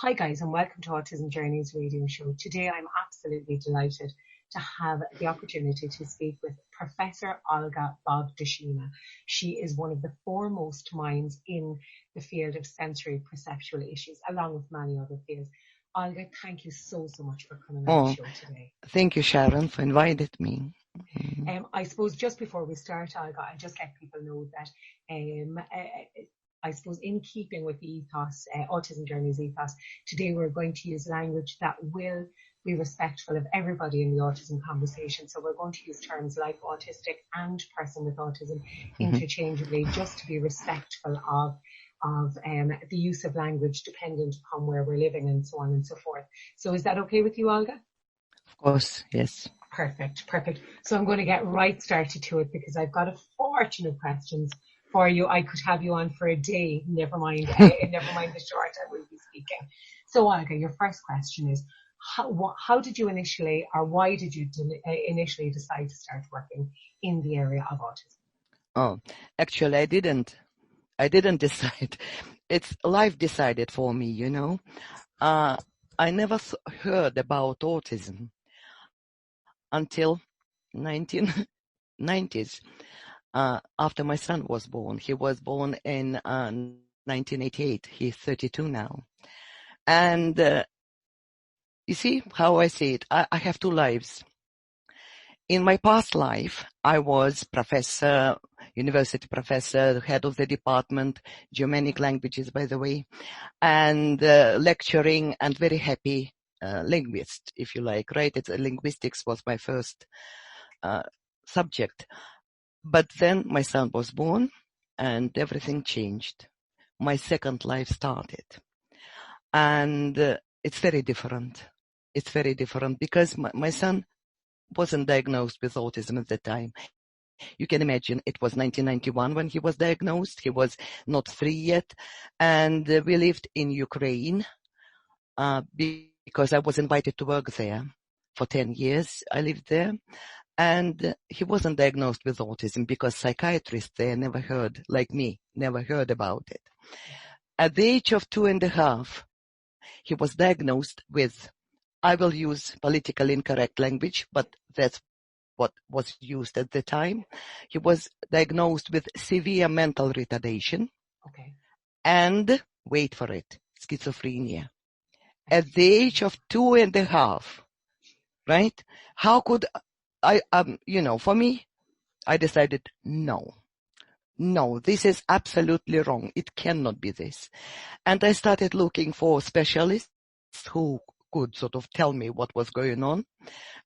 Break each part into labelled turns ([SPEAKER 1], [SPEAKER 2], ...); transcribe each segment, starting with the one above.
[SPEAKER 1] Hi guys, and welcome to Autism Journeys radio show. Today I'm absolutely delighted to have the opportunity to speak with Professor Olga Bogdashina. She is one of the foremost minds in the field of sensory perceptual issues, along with many other fields. Olga, thank you so much for coming on the show today.
[SPEAKER 2] Thank you, Sharon, for inviting me.
[SPEAKER 1] I suppose just before we start, Olga, I'll just let people know that I suppose in keeping with the ethos, Autism Journeys ethos, today we're going to use language that will be respectful of everybody in the autism conversation. So we're going to use terms like autistic and person with autism interchangeably, just to be respectful of the use of language dependent upon where we're living and so on and so forth. So is that okay with you, Olga?
[SPEAKER 2] Of course, yes.
[SPEAKER 1] Perfect. So I'm going to get right started to it because I've got a fortune of questions for you. I could have you on for a day, never mind the short I will be speaking. So Olga, your first question is, how did you initially, or why did you initially decide to start working in the area of autism?
[SPEAKER 2] Oh, actually I didn't decide. It's life decided for me, you know. I never heard about autism until 1990s. After my son was born. He was born in 1988. He's 32 now. And you see how I see it? I have two lives. In my past life, I was professor, university professor, head of the department, Germanic languages, by the way, and lecturing and very happy linguist, if you like, right? Linguistics was my first subject. But then my son was born and everything changed. My second life started. And it's very different. It's very different because my son wasn't diagnosed with autism at the time. You can imagine it was 1991 when he was diagnosed. He was not 3 yet. And we lived in Ukraine because I was invited to work there for 10 years. I lived there. And he wasn't diagnosed with autism because psychiatrists there never heard about it. At the age of 2.5, he was diagnosed with, I will use politically incorrect language, but that's what was used at the time. He was diagnosed with severe mental retardation.
[SPEAKER 1] Okay.
[SPEAKER 2] And, wait for it, schizophrenia. At the age of 2.5, right? How could for me, I decided, no, this is absolutely wrong. It cannot be this. And I started looking for specialists who could sort of tell me what was going on.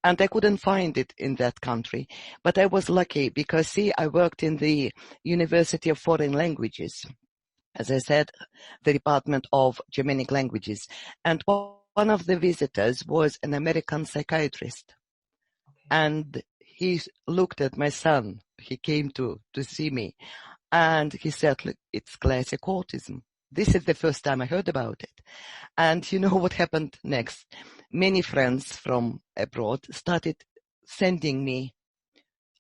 [SPEAKER 2] And I couldn't find it in that country. But I was lucky because, see, I worked in the University of Foreign Languages. As I said, the Department of Germanic Languages. And one of the visitors was an American psychiatrist. And he looked at my son. He came to see me. And he said, look, it's classic autism. This is the first time I heard about it. And you know what happened next? Many friends from abroad started sending me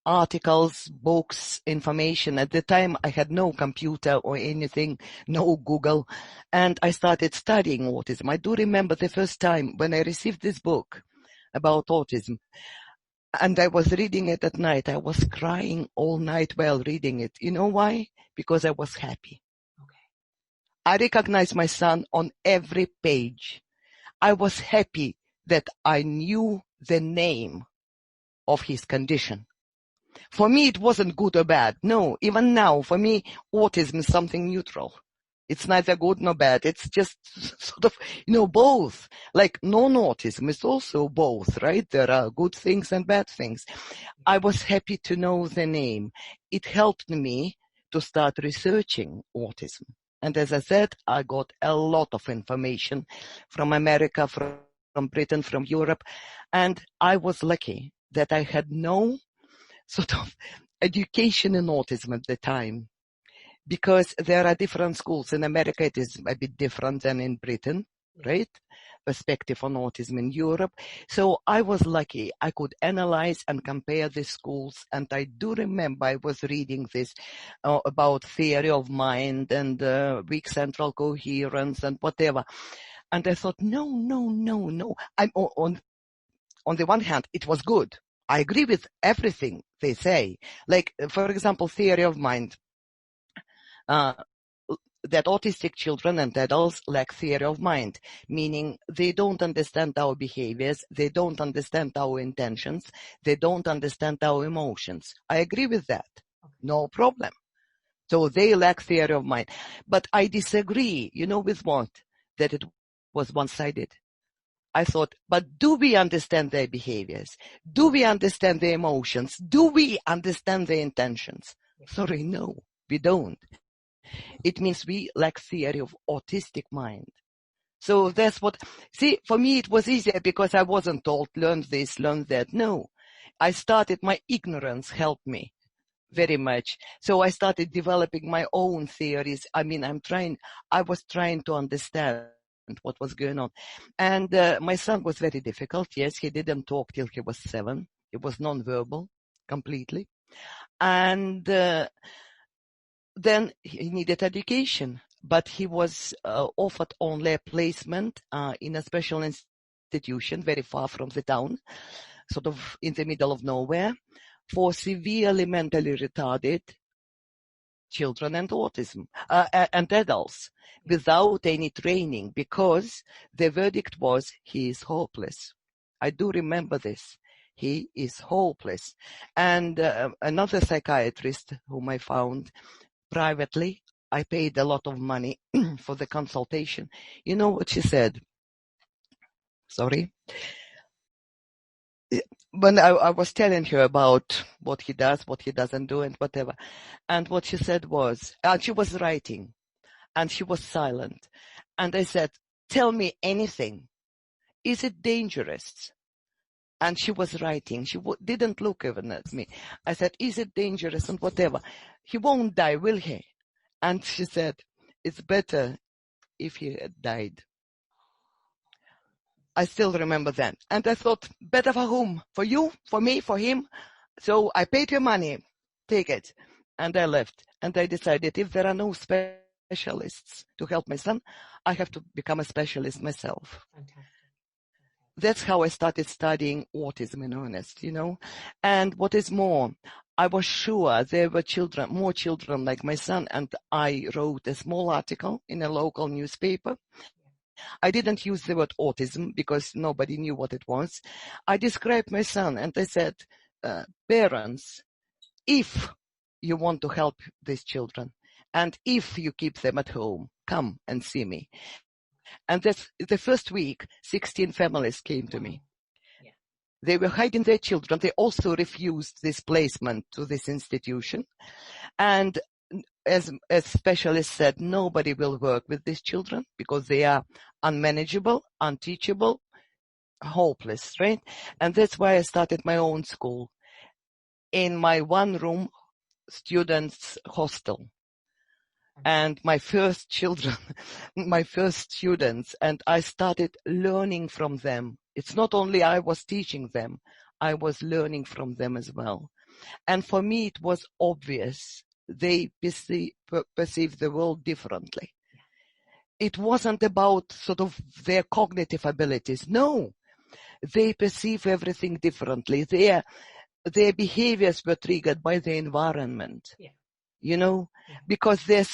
[SPEAKER 2] articles, books, information. At the time, I had no computer or anything, no Google. And I started studying autism. I do remember the first time when I received this book about autism. And I was reading it at night. I was crying all night while reading it. You know why? Because I was happy.
[SPEAKER 1] Okay.
[SPEAKER 2] I recognized my son on every page. I was happy that I knew the name of his condition. For me, it wasn't good or bad. No, even now, for me, autism is something neutral. It's neither good nor bad. It's just sort of, both. Like non-autism is also both, right? There are good things and bad things. I was happy to know the name. It helped me to start researching autism. And as I said, I got a lot of information from America, from Britain, from Europe. And I was lucky that I had no sort of education in autism at the time. Because there are different schools. In America, it is a bit different than in Britain, right? Perspective on autism in Europe. So I was lucky. I could analyze and compare the schools. And I do remember I was reading this about theory of mind and weak central coherence and whatever. And I thought, no. On the one hand, it was good. I agree with everything they say. Like, for example, theory of mind. That autistic children and adults lack theory of mind, meaning they don't understand our behaviors, they don't understand our intentions, they don't understand our emotions. I agree with that. No problem. So they lack theory of mind. But I disagree, with what? That it was one-sided. I thought, but do we understand their behaviors? Do we understand their emotions? Do we understand their intentions? Sorry, no, we don't. It means we lack theory of autistic mind. So that's what, for me it was easier because I wasn't told, learn this, learn that. No, I started, my ignorance helped me very much. So I started developing my own theories. I was trying to understand what was going on. And my son was very difficult. Yes, he didn't talk till he was 7. He was non-verbal completely. And then he needed education, but he was offered only a placement in a special institution very far from the town, sort of in the middle of nowhere, for severely mentally retarded children and autism and adults without any training, because the verdict was he is hopeless. I do remember this. He is hopeless. And another psychiatrist whom I found privately, I paid a lot of money for the consultation. You know what she said? Sorry. When I was telling her about what he does, what he doesn't do, and whatever. And what she said was, and she was writing, and she was silent. And I said, tell me anything. Is it dangerous? And she was writing. She didn't look even at me. I said, is it dangerous and whatever? He won't die, will he? And she said, it's better if he had died. I still remember that. And I thought, better for whom? For you? For me? For him? So I paid her money. Take it. And I left. And I decided if there are no specialists to help my son, I have to become a specialist myself.
[SPEAKER 1] Fantastic.
[SPEAKER 2] That's how I started studying autism in earnest, And what is more, I was sure there were more children like my son, and I wrote a small article in a local newspaper. I didn't use the word autism because nobody knew what it was. I described my son and I said, parents, if you want to help these children and if you keep them at home, come and see me. And that's the first week, 16 families came to me. Yeah. They were hiding their children. They also refused this placement to this institution. And as specialists said, nobody will work with these children because they are unmanageable, unteachable, hopeless, right? And that's why I started my own school in my one-room students' hostel. And my first children, my first students, and I started learning from them. It's not only I was teaching them, I was learning from them as well. And for me, it was obvious they perceive the world differently. It wasn't about sort of their cognitive abilities. No, they perceive everything differently. Their behaviors were triggered by the environment, because their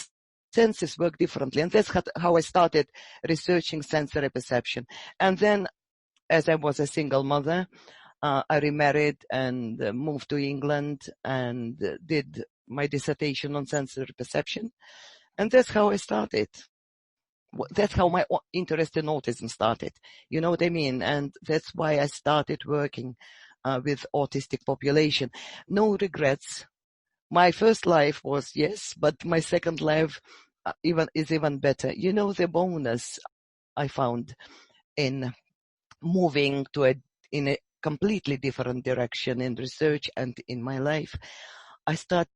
[SPEAKER 2] senses work differently. And that's how I started researching sensory perception. And then, as I was a single mother, I remarried and moved to England and did my dissertation on sensory perception. And that's how I started. That's how my interest in autism started. You know what I mean? And that's why I started working with autistic population. No regrets. My first life was, yes, but my second life is even better. The bonus I found in moving in a completely different direction in research and in my life, I started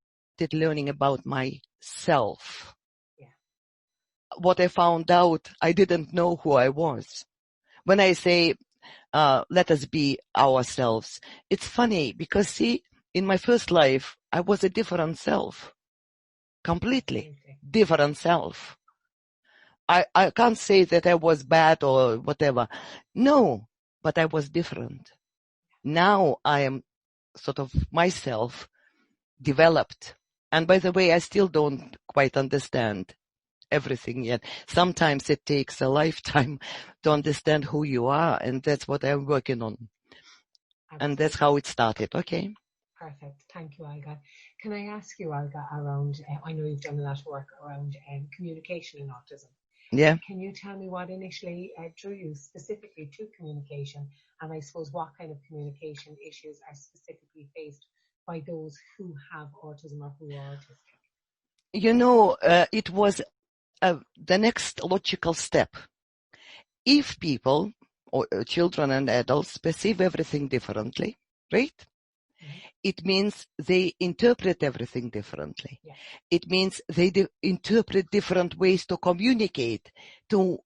[SPEAKER 2] learning about myself. Yeah. What I found out, I didn't know who I was. When I say, let us be ourselves, it's funny because, see, in my first life, I was a different self. Completely different self. I can't say that I was bad or whatever. No, but I was different. Now I am sort of myself developed. And by the way, I still don't quite understand everything yet. Sometimes it takes a lifetime to understand who you are, and that's what I'm working on.
[SPEAKER 1] Absolutely.
[SPEAKER 2] And that's how it started. Okay.
[SPEAKER 1] Perfect. Thank you, Olga. Can I ask you, Olga, around, I know you've done a lot of work around communication in autism.
[SPEAKER 2] Yeah.
[SPEAKER 1] Can you tell me what initially drew you specifically to communication, and I suppose what kind of communication issues are specifically faced by those who have autism or who are autistic?
[SPEAKER 2] You know, it was the next logical step. If people, or children and adults, perceive everything differently, right? Mm-hmm. It means they interpret everything differently. Yeah. It means they interpret different ways to communicate, to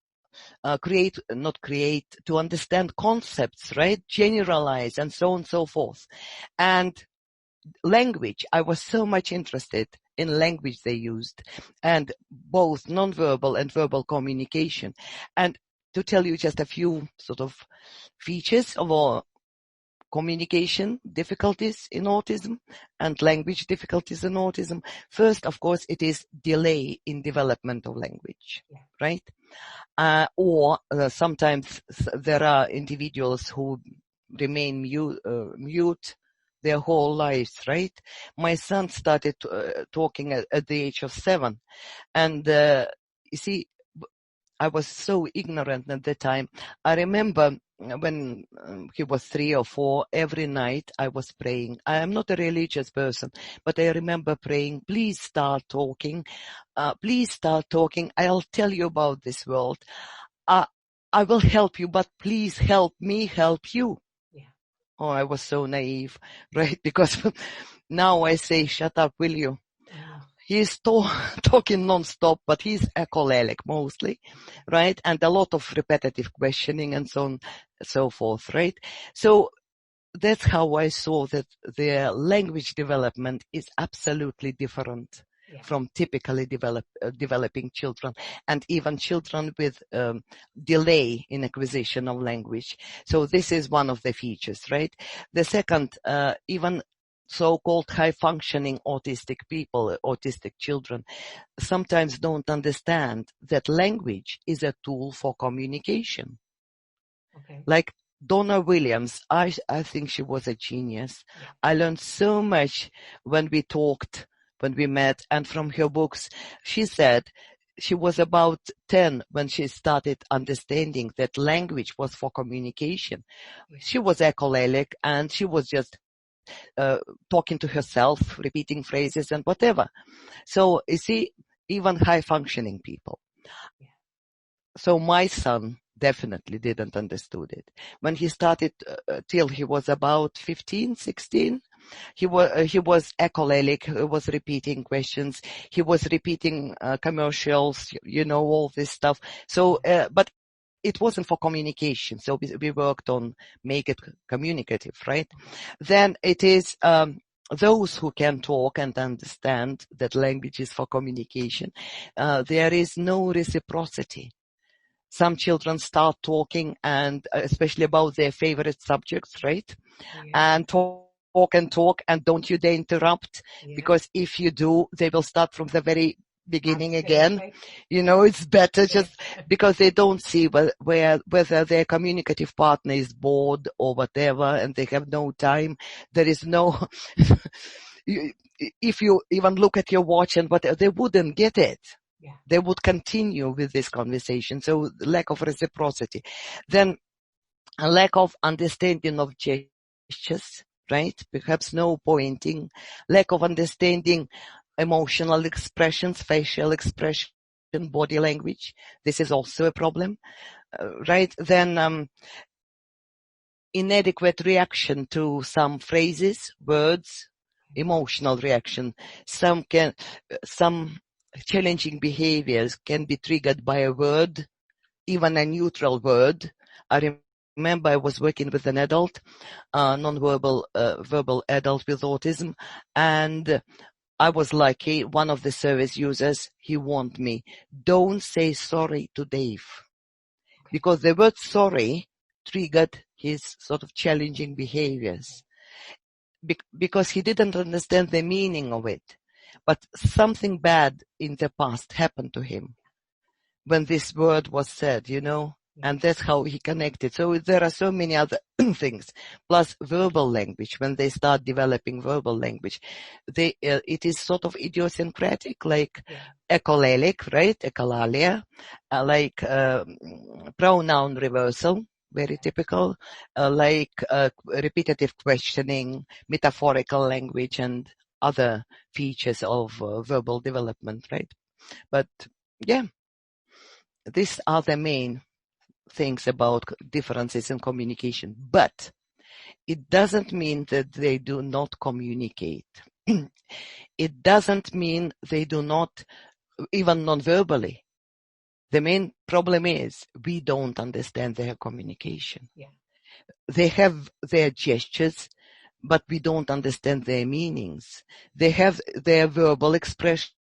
[SPEAKER 2] to understand concepts, right? Generalize and so on and so forth. And language, I was so much interested in language they used, and both nonverbal and verbal communication. And to tell you just a few sort of features of our communication difficulties in autism and language difficulties in autism. First, of course, it is delay in development of language, right? Or sometimes there are individuals who remain mute their whole lives, right? My son started talking at the age of 7. And you see, I was so ignorant at the time. I remember when he was 3 or 4, every night I was praying. I am not a religious person, but I remember praying, please start talking. Please start talking. I'll tell you about this world. I will help you, but please help me help you. Yeah. Oh, I was so naive, right? Because now I say, shut up, will you? He's talking non-stop, but he's echolalic mostly, right? And a lot of repetitive questioning and so on and so forth, right? So that's how I saw that their language development is absolutely different from typically developing children, and even children with delay in acquisition of language. So this is one of the features, right? The second, even so-called high-functioning autistic people, autistic children, sometimes don't understand that language is a tool for communication. Okay. Like Donna Williams, I think she was a genius. Yeah. I learned so much when we talked, when we met, and from her books. She said she was about 10 when she started understanding that language was for communication. Yeah. She was echolalic, and she was just talking to herself, repeating phrases and whatever. So you see, even high-functioning people. Yeah. So my son definitely didn't understood it. When he started till he was about 15, 16, he was echolalic, he was repeating questions, he was repeating commercials, all this stuff. So, but it wasn't for communication. So we worked on make it communicative, right? Then it is those who can talk and understand that language is for communication. There is no reciprocity. Some children start talking, and especially about their favorite subjects, right? Yeah. And talk, and don't you dare interrupt, because if you do, they will start from the very beginning again. Right? It's better just because they don't see whether their communicative partner is bored or whatever, and they have no time. There is no, if you even look at your watch and whatever, they wouldn't get it. Yeah. They would continue with this conversation. So lack of reciprocity. Then a lack of understanding of gestures, right? Perhaps no pointing, lack of understanding emotional expressions, facial expression, body language. This is also a problem, right? Then inadequate reaction to some phrases, words, emotional reaction. Some challenging behaviors can be triggered by a word, even a neutral word. I remember I was working with an adult, non-verbal verbal adult with autism, and I was lucky. One of the service users, he warned me, don't say sorry to Dave. Because the word sorry triggered his sort of challenging behaviors. Because he didn't understand the meaning of it. But something bad in the past happened to him when this word was said, and that's how he connected. So there are so many other things, plus verbal language. When they start developing verbal language, it is sort of idiosyncratic, like echolalic, right? Echolalia, like pronoun reversal, very typical, like repetitive questioning, metaphorical language, and other features of verbal development, right? But yeah, these are the main things about differences in communication. But it doesn't mean that they do not communicate. It doesn't mean they do not, even non-verbally. The main problem is we don't understand their communication.
[SPEAKER 1] Yeah.
[SPEAKER 2] They have their gestures, but we don't understand their meanings. They have their verbal expression,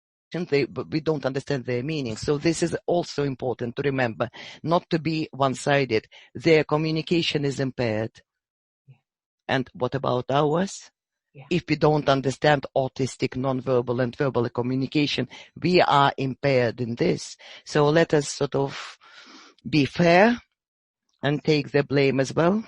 [SPEAKER 2] but we don't understand their meaning. So this is also important to remember, not to be one-sided. Their communication is impaired.
[SPEAKER 1] Yeah.
[SPEAKER 2] And what about ours?
[SPEAKER 1] Yeah.
[SPEAKER 2] If we don't understand autistic, non-verbal and verbal communication, we are impaired in this. So let us sort of be fair and take the blame as well.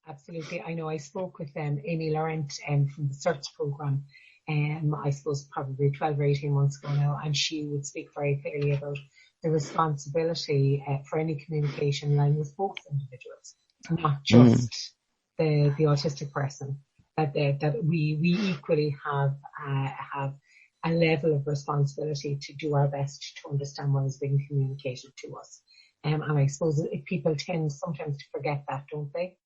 [SPEAKER 1] Absolutely. I know I spoke with Amy Laurent from the CERTS program, I suppose probably 12 or 18 months ago now, and she would speak very clearly about the responsibility for any communication line with both individuals, not just the autistic person. That we equally have a level of responsibility to do our best to understand what is being communicated to us. And I suppose people tend sometimes to forget that, don't they?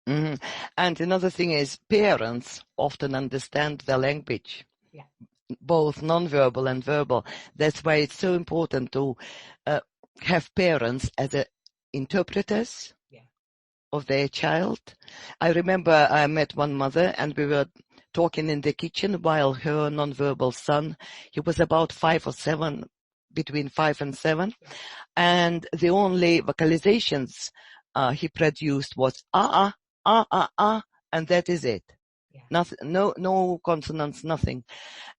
[SPEAKER 2] Mm-hmm. And another thing is parents often understand the language, both non-verbal and verbal. That's why it's so important to have parents as interpreters of their child. I remember I met one mother and we were talking in the kitchen while her non-verbal son, he was about 5 or 7, between 5 and 7, and the only vocalizations he produced was and that is it. Nothing, no consonants, nothing.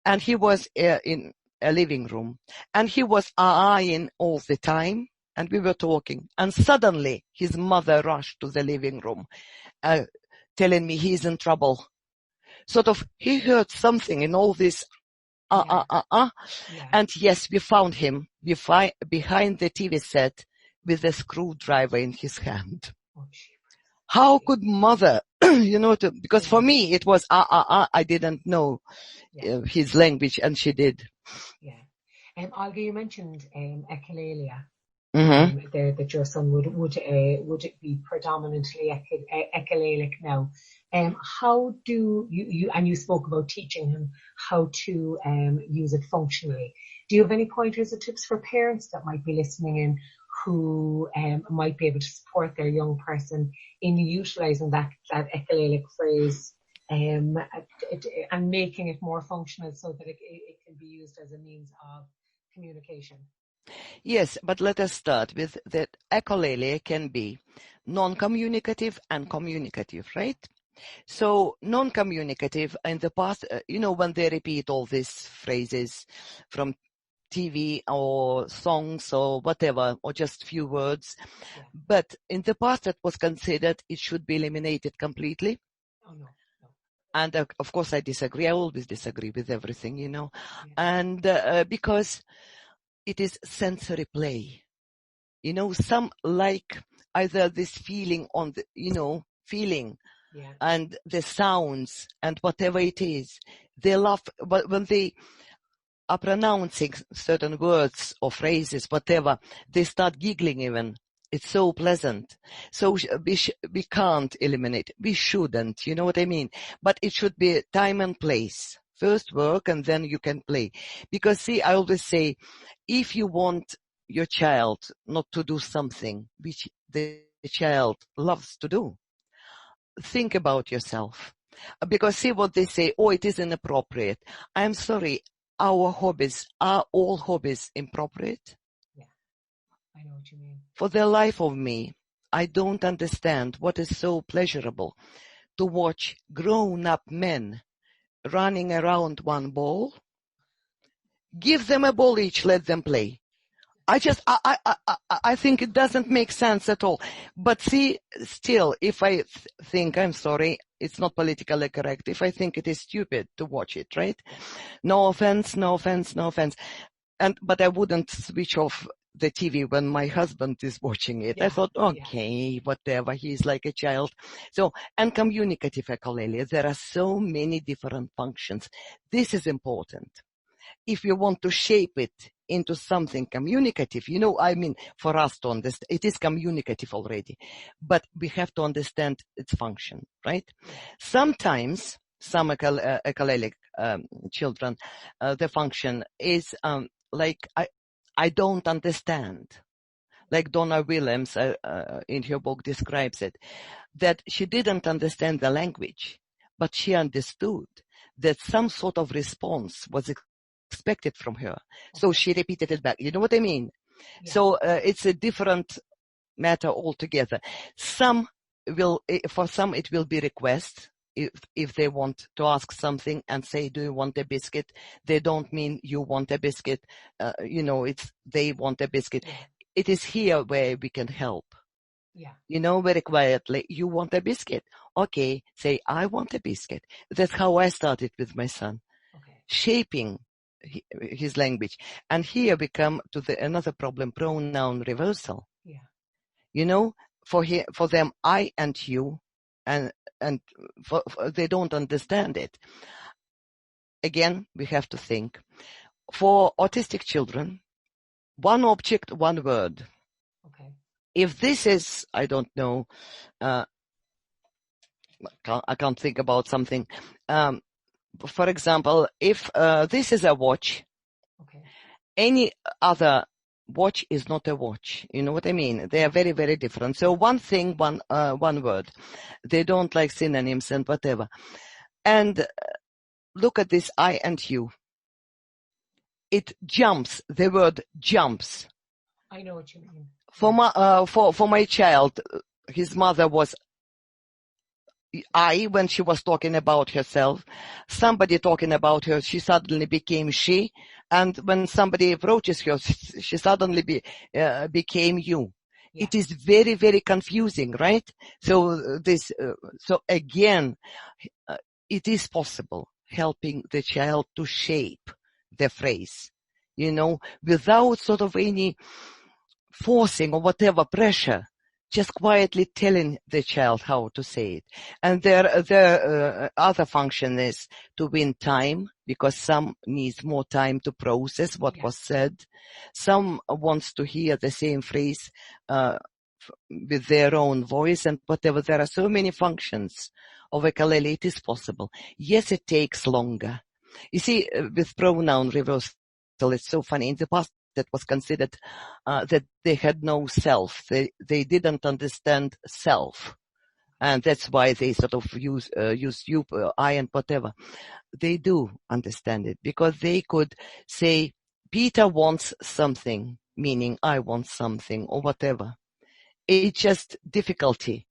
[SPEAKER 2] And he was in a living room, and he was in all the time, and we were talking, and suddenly his mother rushed to the living room, telling me he's in trouble. Sort of, he heard something in all this and yes, we found him behind the TV set with a screwdriver in his hand. How could mother, because for me it was I didn't know his language, and she did.
[SPEAKER 1] Yeah. Olga, you mentioned echolalia.
[SPEAKER 2] Mm-hmm.
[SPEAKER 1] That your son would it be predominantly echolalic now? How do you and you spoke about teaching him how to use it functionally. Do you have any pointers or tips for parents that might be listening in who might be able to support their young person in utilising that echolalic phrase and making it more functional so that it can be used as a means of communication?
[SPEAKER 2] Yes, but let us start with that echolalia can be non-communicative and communicative, right? So non-communicative in the past, when they repeat all these phrases from TV or songs or whatever, or just few words.
[SPEAKER 1] Yeah.
[SPEAKER 2] But in the past it was considered it should be eliminated completely.
[SPEAKER 1] Oh, no.
[SPEAKER 2] And of course I disagree. I always disagree with everything,
[SPEAKER 1] Yeah.
[SPEAKER 2] And because it is sensory play. Some like either this feeling on the, feeling and the sounds and whatever it is. They love, but when they are pronouncing certain words or phrases, whatever, they start giggling even. It's so pleasant. So we can't eliminate. We shouldn't, you know what I mean? But it should be time and place. First work and then you can play. Because see, I always say, if you want your child not to do something which the child loves to do, think about yourself. Because see what they say, oh, it is inappropriate. I'm sorry, our hobbies, are all hobbies inappropriate?
[SPEAKER 1] Yeah, I know what you mean.
[SPEAKER 2] For the life of me, I don't understand what is so pleasurable to watch grown-up men running around one ball. Give them a ball each, let them play. I think it doesn't make sense at all. But see, still, if I think, I'm sorry, it's not politically correct. If I think it is stupid to watch it, right? No offense, no offense, no offense. But I wouldn't switch off the TV when my husband is watching it.
[SPEAKER 1] Yeah,
[SPEAKER 2] I thought, okay, whatever, he's like a child. So, and communicative echolalia, there are so many different functions. This is important. If you want to shape it into something communicative, I mean, for us to understand, it is communicative already, but we have to understand its function, right? Sometimes, some echolalic children, the function is like, I don't understand. Like Donna Williams in her book describes it, that she didn't understand the language, but she understood that some sort of response was expected from her. So she repeated it back. You know what I mean? Yeah. So it's a different matter altogether. For some it will be request. If they want to ask something and say, do you want a biscuit? They don't mean you want a biscuit. It's they want a biscuit. Yeah. It is here where we can help. Yeah. Very quietly, you want a biscuit? Okay, say, I want a biscuit. That's how I started with my son. Okay. Shaping his language. And here we come to another problem, pronoun reversal. Yeah. For them, I and you, and they don't understand it. Again, we have to think. For autistic children, one object, one word. Okay. If this is, I don't know, I can't think about something. For example, if this is a watch, okay, any other watch is not a watch. You know what I mean? They are very, very different. So one thing, one word. They don't like synonyms and whatever. And look at this I and you. It jumps. The word jumps.
[SPEAKER 1] I know what you mean.
[SPEAKER 2] For my child, his mother was I when she was talking about herself. Somebody talking about her, she suddenly became she. And when somebody approaches her, she suddenly became you. Yeah. It is very, very confusing, right? So so again, it is possible helping the child to shape the phrase, without sort of any forcing or whatever pressure, just quietly telling the child how to say it. And their other function is to win time, because some needs more time to process what was said. Some wants to hear the same phrase with their own voice and whatever. There are so many functions of echolalia. It is possible. Yes, it takes longer. You see, with pronoun reversal, it's so funny. In the past, that was considered that they had no self. They didn't understand self. And that's why they sort of use you, I, and whatever. They do understand it, because they could say, Peter wants something, meaning I want something, or whatever. It's just difficulty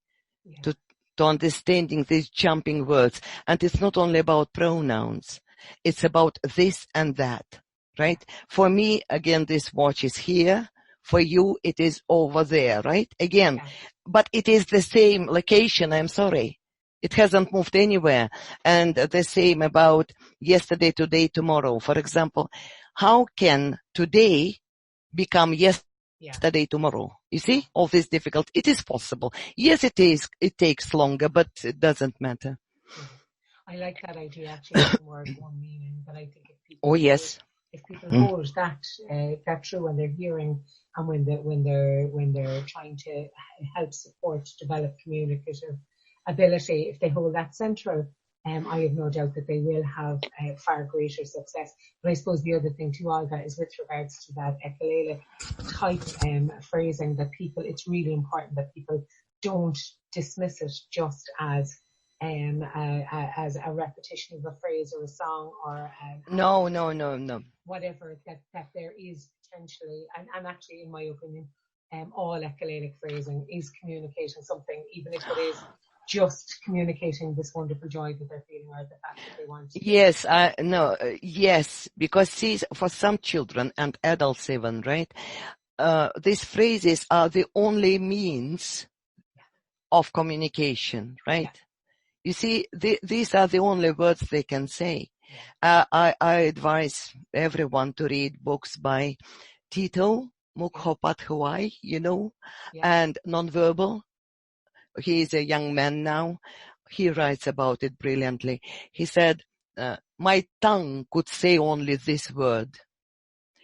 [SPEAKER 2] to understanding these jumping words. And it's not only about pronouns. It's about this and that. Right? For me, again, this watch is here. For you, it is over there, right? Again, but it is the same location. I'm sorry. It hasn't moved anywhere. And the same about yesterday, today, tomorrow. For example, how can today become yesterday, tomorrow? You see, all this difficult. It is possible. Yes, it is. It takes longer, but it doesn't matter.
[SPEAKER 1] I like that idea, actually, more one meaning, but I think if people if people hold that true when they're hearing and when they're trying to help support develop communicative ability, if they hold that central, I have no doubt that they will have far greater success. But I suppose the other thing too, Olga, is with regards to that echolalic type phrasing, that it's really important that people don't dismiss it just as as a repetition of a phrase or a song or
[SPEAKER 2] No.
[SPEAKER 1] whatever, that there is potentially, and actually in my opinion, all echolalic phrasing is communicating something, even if it is just communicating this wonderful joy that they're feeling or the fact that they want to.
[SPEAKER 2] Yes, yes, because see, for some children and adults even, right, these phrases are the only means of communication, right? Yeah. You see, these are the only words they can say. I advise everyone to read books by Tito Mukhopadhyay, and Nonverbal. He is a young man now. He writes about it brilliantly. He said, my tongue could say only this word.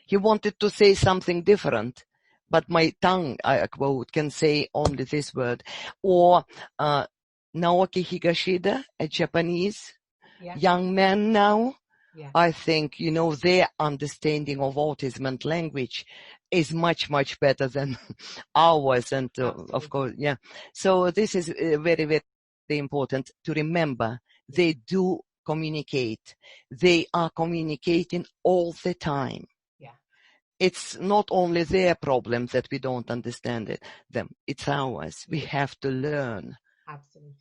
[SPEAKER 2] He wanted to say something different, but my tongue, I quote, can say only this word. Or Naoki Higashida, a Japanese young man now. Yeah. I think, their understanding of autism and language is much, much better than ours. And of course, yeah. So this is very, very important to remember. They do communicate. They are communicating all the time. Yeah. It's not only their problem that we don't understand them. It's ours. We have to learn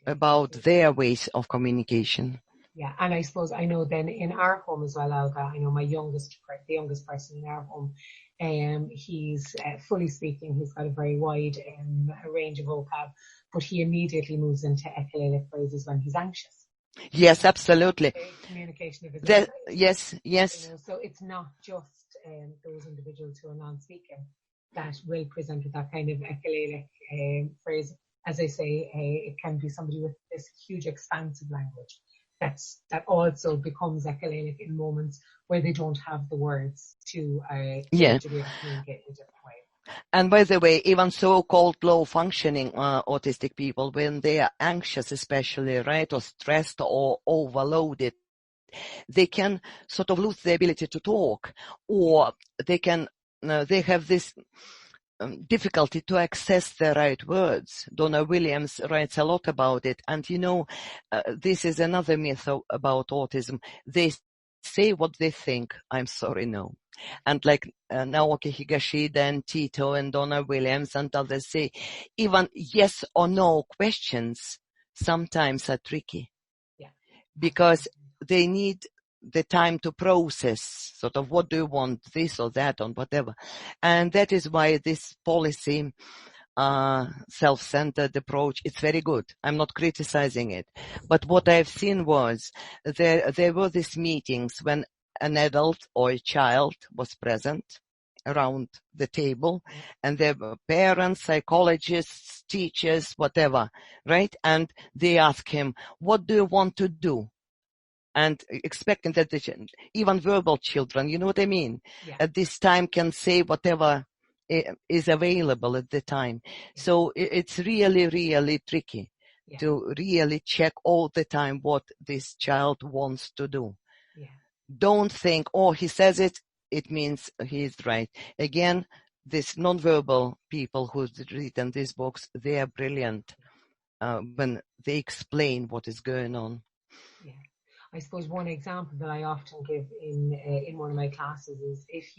[SPEAKER 2] about their ways of communication.
[SPEAKER 1] Yeah, and I suppose I know then in our home as well, Olga, I know the youngest person in our home, he's fully speaking, he's got a very wide range of vocab, but he immediately moves into echolalic phrases when he's anxious.
[SPEAKER 2] Yes, absolutely.
[SPEAKER 1] Communication of his
[SPEAKER 2] yes.
[SPEAKER 1] So it's not just those individuals who are non-speaking that will present with that kind of echolalic phrase. As I say, it can be somebody with this huge expansive language that also becomes echolalic in moments where they don't have the words to be able to communicate in a different way.
[SPEAKER 2] And by the way, even so-called low-functioning autistic people, when they are anxious especially, right, or stressed or overloaded, they can sort of lose the ability to talk, or they have this difficulty to access the right words. Donna Williams writes a lot about it. And this is another myth about autism. They say what they think. I'm sorry, no. And like Naoki Higashida and Tito and Donna Williams and others say, even yes or no questions sometimes are tricky. Yeah. Because they need the time to process, sort of, what do you want, this or that, or whatever. And that is why this policy, self-centered approach, it's very good. I'm not criticizing it. But what I've seen was there were these meetings when an adult or a child was present around the table, and there were parents, psychologists, teachers, whatever, right? And they ask him, what do you want to do? And expecting that even verbal children, you know what I mean, at this time can say whatever is available at the time. So it's really, really tricky to really check all the time what this child wants to do. Don't think, he says it means he's right. Again, these nonverbal people who've written these books, they are brilliant when they explain what is going on.
[SPEAKER 1] I suppose one example that I often give in one of my classes is if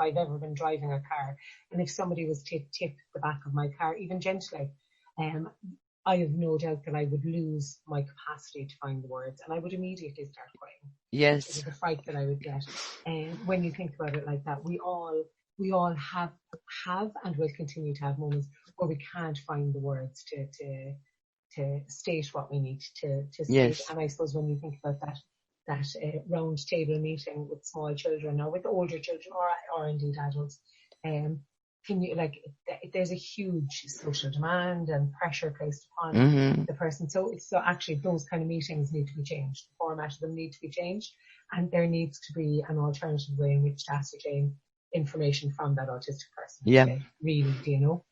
[SPEAKER 1] I've ever been driving a car and if somebody was to tip the back of my car, even gently, I have no doubt that I would lose my capacity to find the words and I would immediately start crying.
[SPEAKER 2] Yes.
[SPEAKER 1] The fright that I would get. And when you think about it like that, we all have and will continue to have moments where we can't find the words to state what we need to state. Yes. And I suppose when you think about that round table meeting with small children or with older children or indeed adults, there's a huge social demand and pressure placed upon the person. So actually those kind of meetings need to be changed. The format of them need to be changed, and there needs to be an alternative way in which to ascertain information from that autistic person.
[SPEAKER 2] Yeah.
[SPEAKER 1] Really, do you know?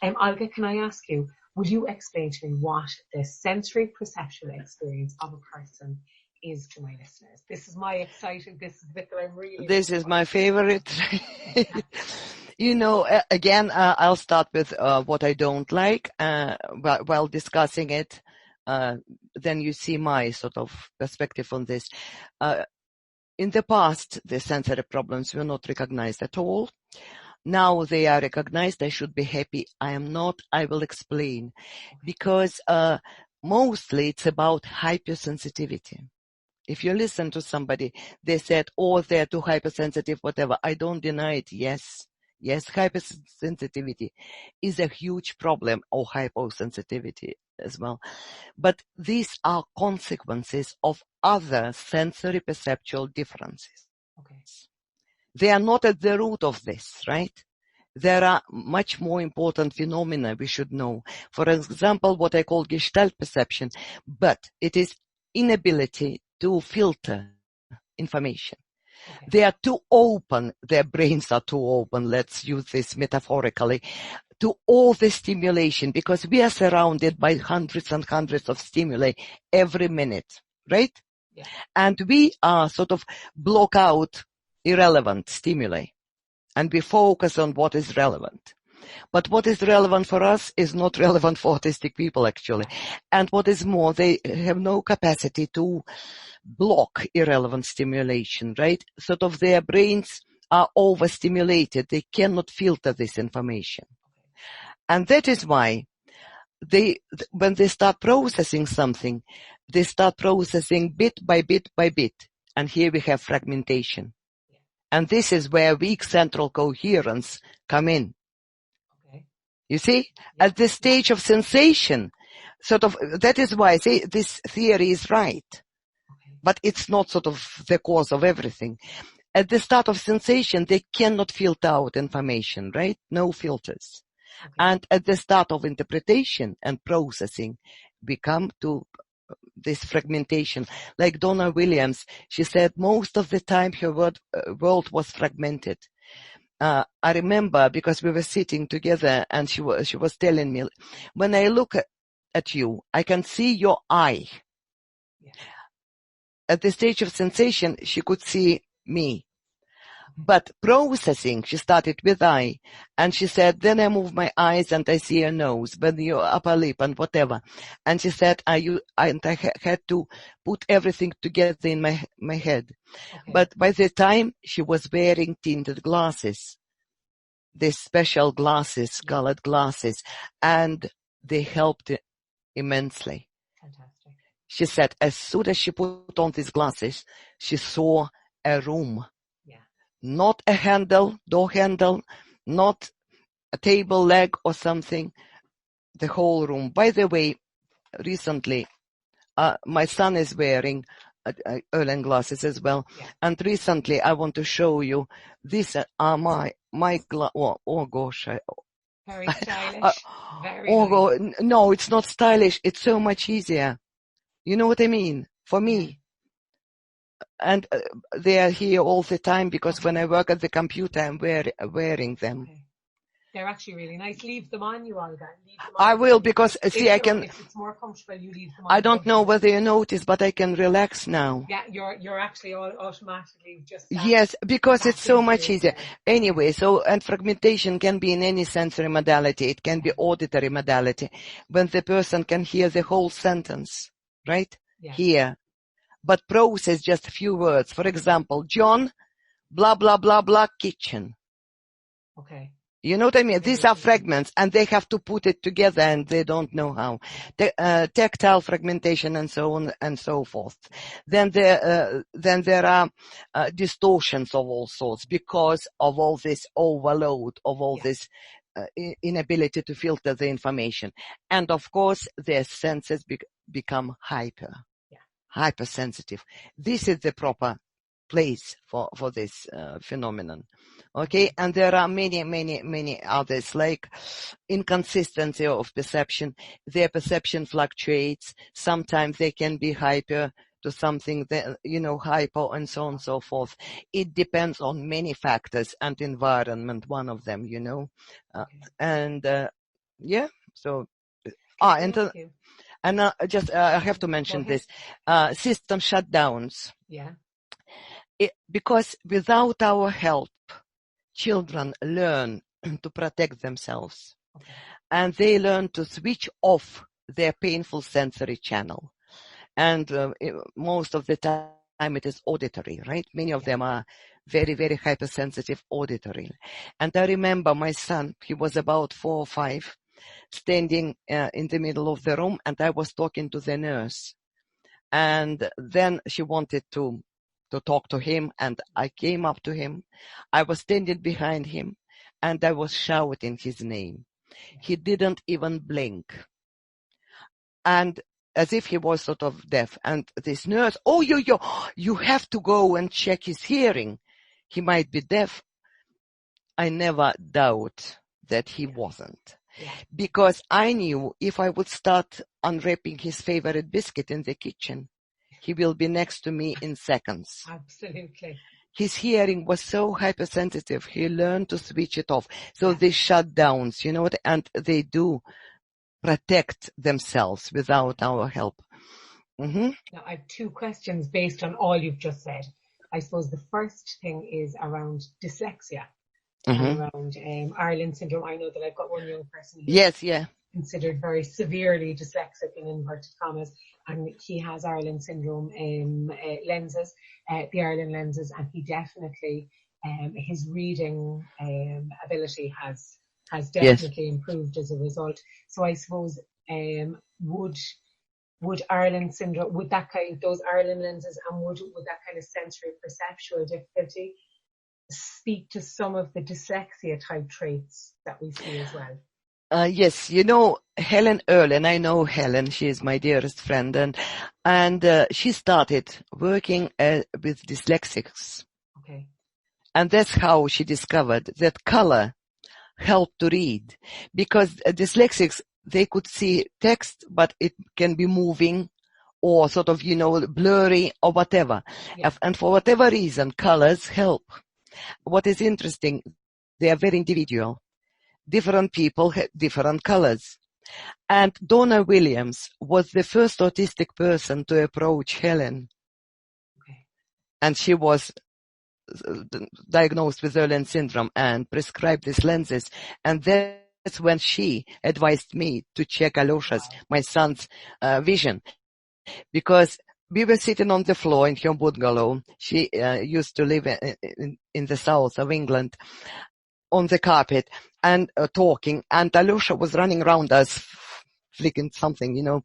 [SPEAKER 1] Olga, can I ask you, would you explain to me what the sensory perceptual experience of a person is to my listeners? This is the bit that I'm really...
[SPEAKER 2] This is my favorite. Again, I'll start with what I don't like while discussing it. then you see my sort of perspective on this. In the past, the sensory problems were not recognized at all. Now they are recognized. I should be happy. I am not. I will explain. Because mostly it's about hypersensitivity. If you listen to somebody, they said, oh, they're too hypersensitive, whatever. I don't deny it. Yes, hypersensitivity is a huge problem, or hyposensitivity as well. But these are consequences of other sensory perceptual differences.
[SPEAKER 1] Okay.
[SPEAKER 2] They are not at the root of this, right? There are much more important phenomena we should know. For example, what I call Gestalt Perception, but it is inability to filter information. Okay. They are too open, their brains are too open, let's use this metaphorically, to all the stimulation, because we are surrounded by hundreds and hundreds of stimuli every minute, right? Yeah. And we are sort of block out irrelevant stimuli, and we focus on what is relevant. But what is relevant for us is not relevant for autistic people, actually. And what is more, they have no capacity to block irrelevant stimulation, right? Sort of their brains are overstimulated. They cannot filter this information. And that is why when they start processing something, they start processing bit by bit by bit. And here we have fragmentation. And this is where weak central coherence come in. Okay. You see, at the stage of sensation, sort of, that is why I say this theory is right. Okay. But it's not sort of the cause of everything. At the start of sensation, they cannot filter out information, right? No filters. Okay. And at the start of interpretation and processing, we come to this fragmentation. Like Donna Williams, she said most of the time her world was fragmented. I remember because we were sitting together and she was telling me, when I look at you, I can see your eye. Yeah. At the stage of sensation, she could see me. But processing, she started with eye, and she said, then I move my eyes and I see your nose, but your upper lip and whatever. And she said, I had to put everything together in my head. Okay. But by the time she was wearing tinted glasses, these special glasses, colored glasses, and they helped immensely. Fantastic. She said, as soon as she put on these glasses, she saw a room. Not a handle, door handle, not a table leg or something, the whole room. By the way, recently, my son is wearing Erlen glasses as well. Yeah. And recently, I want to show you, these are my oh gosh.
[SPEAKER 1] Very stylish. Very nice.
[SPEAKER 2] No, it's not stylish. It's so much easier. You know what I mean? For me. Yeah. And they are here all the time because when I work at the computer, I'm wearing them. Okay.
[SPEAKER 1] They're actually really nice. Leave them on you, Olga.
[SPEAKER 2] I will, because see, I can.
[SPEAKER 1] If it's more comfortable, you leave them on.
[SPEAKER 2] I don't know whether you notice, but I can relax now.
[SPEAKER 1] Yeah, you're actually automatically just.
[SPEAKER 2] Yes, because it's so much easier. Anyway, and fragmentation can be in any sensory modality. It can be auditory modality, when the person can hear the whole sentence, right? Yeah. Here. But process just a few words. For example, John, blah, blah, blah, blah, kitchen. Okay. You know what I mean? These are fragments, and they have to put it together, and they don't know how. Tactile fragmentation and so on and so forth. Then there are distortions of all sorts because of all this overload, of all this inability to filter the information. And of course, their senses become hypersensitive. This is the proper place for this phenomenon. Okay, and there are many others, like inconsistency of perception. Their perception fluctuates. Sometimes they can be hyper to something that, hypo, and so on and so forth. It depends on many factors, and environment, one of them, so I have to mention this, system shutdowns. Yeah. Because without our help, children learn to protect themselves. Okay. And they learn to switch off their painful sensory channel. And most of the time it is auditory, right? Many of them are very, very hypersensitive auditory. And I remember my son, he was about 4 or 5, standing in the middle of the room, and I was talking to the nurse. And then she wanted to talk to him, and I came up to him. I was standing behind him, and I was shouting his name. He didn't even blink. And as if he was sort of deaf. And this nurse, oh, you have to go and check his hearing. He might be deaf. I never doubt that he wasn't. Yeah. Because I knew if I would start unwrapping his favorite biscuit in the kitchen, he will be next to me in seconds.
[SPEAKER 1] Absolutely.
[SPEAKER 2] His hearing was so hypersensitive, he learned to switch it off. So they shut downs, you know, and they do protect themselves without our help. Mm-hmm.
[SPEAKER 1] Now, I have 2 questions based on all you've just said. I suppose the first thing is around dyslexia. And around Ireland syndrome. I know that I've got one young person who's considered very severely dyslexic in inverted commas, and he has Ireland syndrome lenses, the Ireland lenses, and he definitely his reading ability has definitely improved as a result. So I suppose would Ireland syndrome, would that those Ireland lenses, and would that kind of sensory perceptual difficulty speak to some of the dyslexia type traits that we see as well?
[SPEAKER 2] Yes, you know, Helen Erlen, I know Helen, she is my dearest friend, and she started working with dyslexics.
[SPEAKER 1] Okay.
[SPEAKER 2] And that's how she discovered that color helped to read, because dyslexics, they could see text, but it can be moving or sort of, you know, blurry or whatever. Yeah. And for whatever reason, colors help. What is interesting, they are very individual. Different people have different colors. And Donna Williams was the first autistic person to approach Helen.
[SPEAKER 1] Okay.
[SPEAKER 2] And she was diagnosed with Erlen syndrome and prescribed these lenses. And that's when she advised me to check Alosha's, my son's, vision. Because we were sitting on the floor in her bungalow. She used to live in the south of England, on the carpet and talking. And Alosha was running around us, flicking something, you know.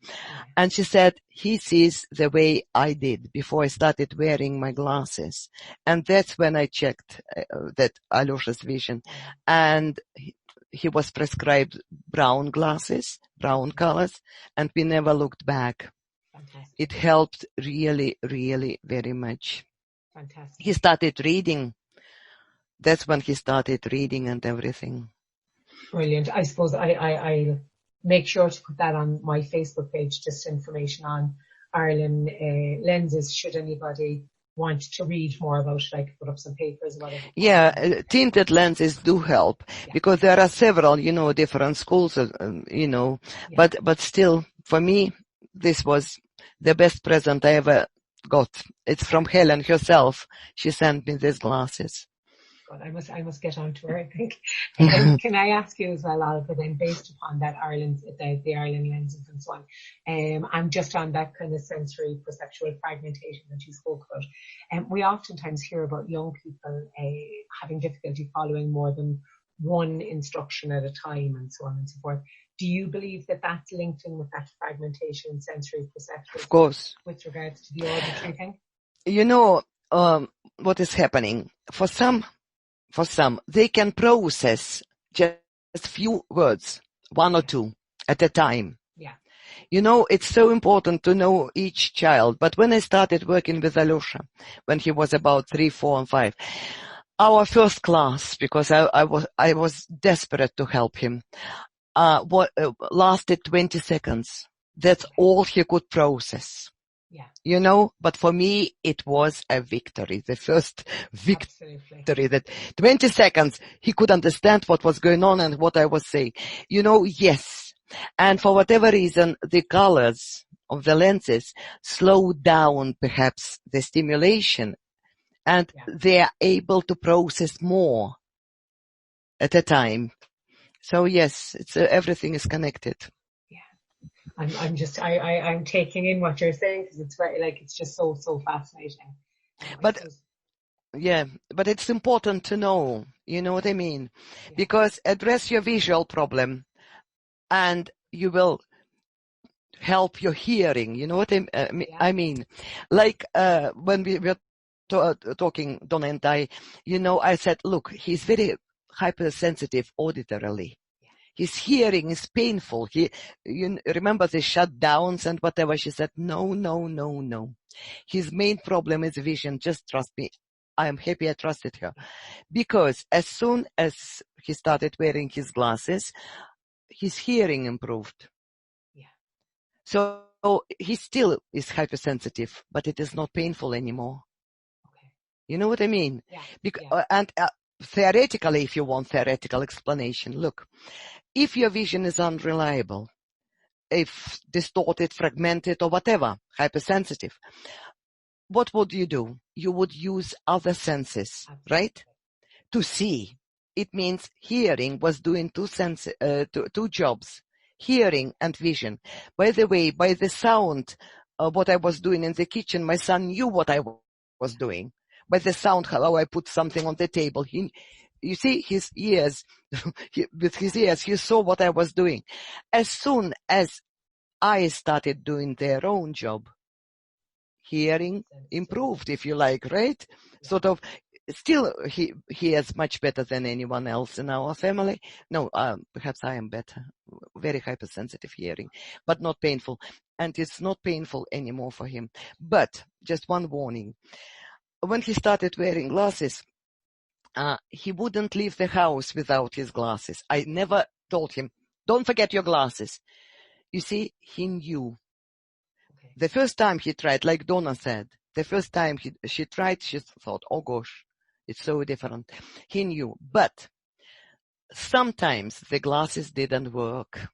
[SPEAKER 2] And she said, he sees the way I did before I started wearing my glasses. And that's when I checked that Alosha's vision. And he was prescribed brown glasses, brown colors, and we never looked back.
[SPEAKER 1] Fantastic.
[SPEAKER 2] It helped really, really very much.
[SPEAKER 1] Fantastic.
[SPEAKER 2] He started reading. That's when he started reading and everything.
[SPEAKER 1] Brilliant. I suppose I'll make sure to put that on my Facebook page, just information on Ireland lenses, should anybody want to read more about it. I could put up some papers, whatever.
[SPEAKER 2] Yeah, tinted lenses do help, because there are several, you know, different schools, you know, but still, for me, this was the best present I ever got. It's from Helen herself. She sent me these glasses.
[SPEAKER 1] God, I must get on to her, I think. Can I ask you as well, Olga, then, based upon that the Ireland lenses and so on, and just on that kind of sensory perceptual fragmentation that you spoke about, we oftentimes hear about young people having difficulty following more than one instruction at a time and so on and so forth. Do you believe that that's linked in with that fragmentation and sensory perception?
[SPEAKER 2] Of course.
[SPEAKER 1] With regards to the auditory thing?
[SPEAKER 2] You know, what is happening? For some, they can process just few words, 1 or 2 at a time.
[SPEAKER 1] Yeah.
[SPEAKER 2] You know, it's so important to know each child. But when I started working with Alosha, when he was about 3, 4, and 5, our first class, because I was desperate to help him, lasted 20 seconds. That's all he could process.
[SPEAKER 1] Yeah.
[SPEAKER 2] You know, but for me, it was a victory, the first victory.
[SPEAKER 1] Absolutely.
[SPEAKER 2] That 20 seconds, he could understand what was going on and what I was saying. You know, yes. And for whatever reason, the colors of the lenses slow down perhaps the stimulation, and they are able to process more at a time. So yes, it's everything is connected.
[SPEAKER 1] Yeah. I'm taking in what you're saying because it's very, like, it's just so fascinating.
[SPEAKER 2] But yeah, but it's important to know, you know what I mean?
[SPEAKER 1] Yeah.
[SPEAKER 2] Because address your visual problem and you will help your hearing, you know what I mean? Like when we were talking, Donna and I, you know, I said, look, he's very hypersensitive auditorily. His hearing is painful. You remember the shutdowns and whatever? She said, no. His main problem is vision. Just trust me. I am happy I trusted her. Because as soon as he started wearing his glasses, his hearing improved.
[SPEAKER 1] Yeah.
[SPEAKER 2] So he still is hypersensitive, but it is not painful anymore.
[SPEAKER 1] Okay.
[SPEAKER 2] You know what I mean?
[SPEAKER 1] Yeah.
[SPEAKER 2] And theoretically, if you want theoretical explanation, look, if your vision is unreliable, if distorted, fragmented, or whatever, hypersensitive, what would you do? You would use other senses, right? To see. It means hearing was doing two jobs, hearing and vision. By the way, by the sound, what I was doing in the kitchen, my son knew what I was doing. By the sound, how I put something on the table, you see, his ears, with his ears, he saw what I was doing. As soon as I started doing their own job, hearing improved, if you like, right? Sort of, still he is much better than anyone else in our family. No, perhaps I am better. Very hypersensitive hearing, but not painful. And it's not painful anymore for him. But just one warning. When he started wearing glasses, he wouldn't leave the house without his glasses. I never told him, don't forget your glasses. You see, he knew. Okay. The first time he tried, like Donna said, the first time she tried, she thought, oh gosh, it's so different. He knew. But sometimes the glasses didn't work.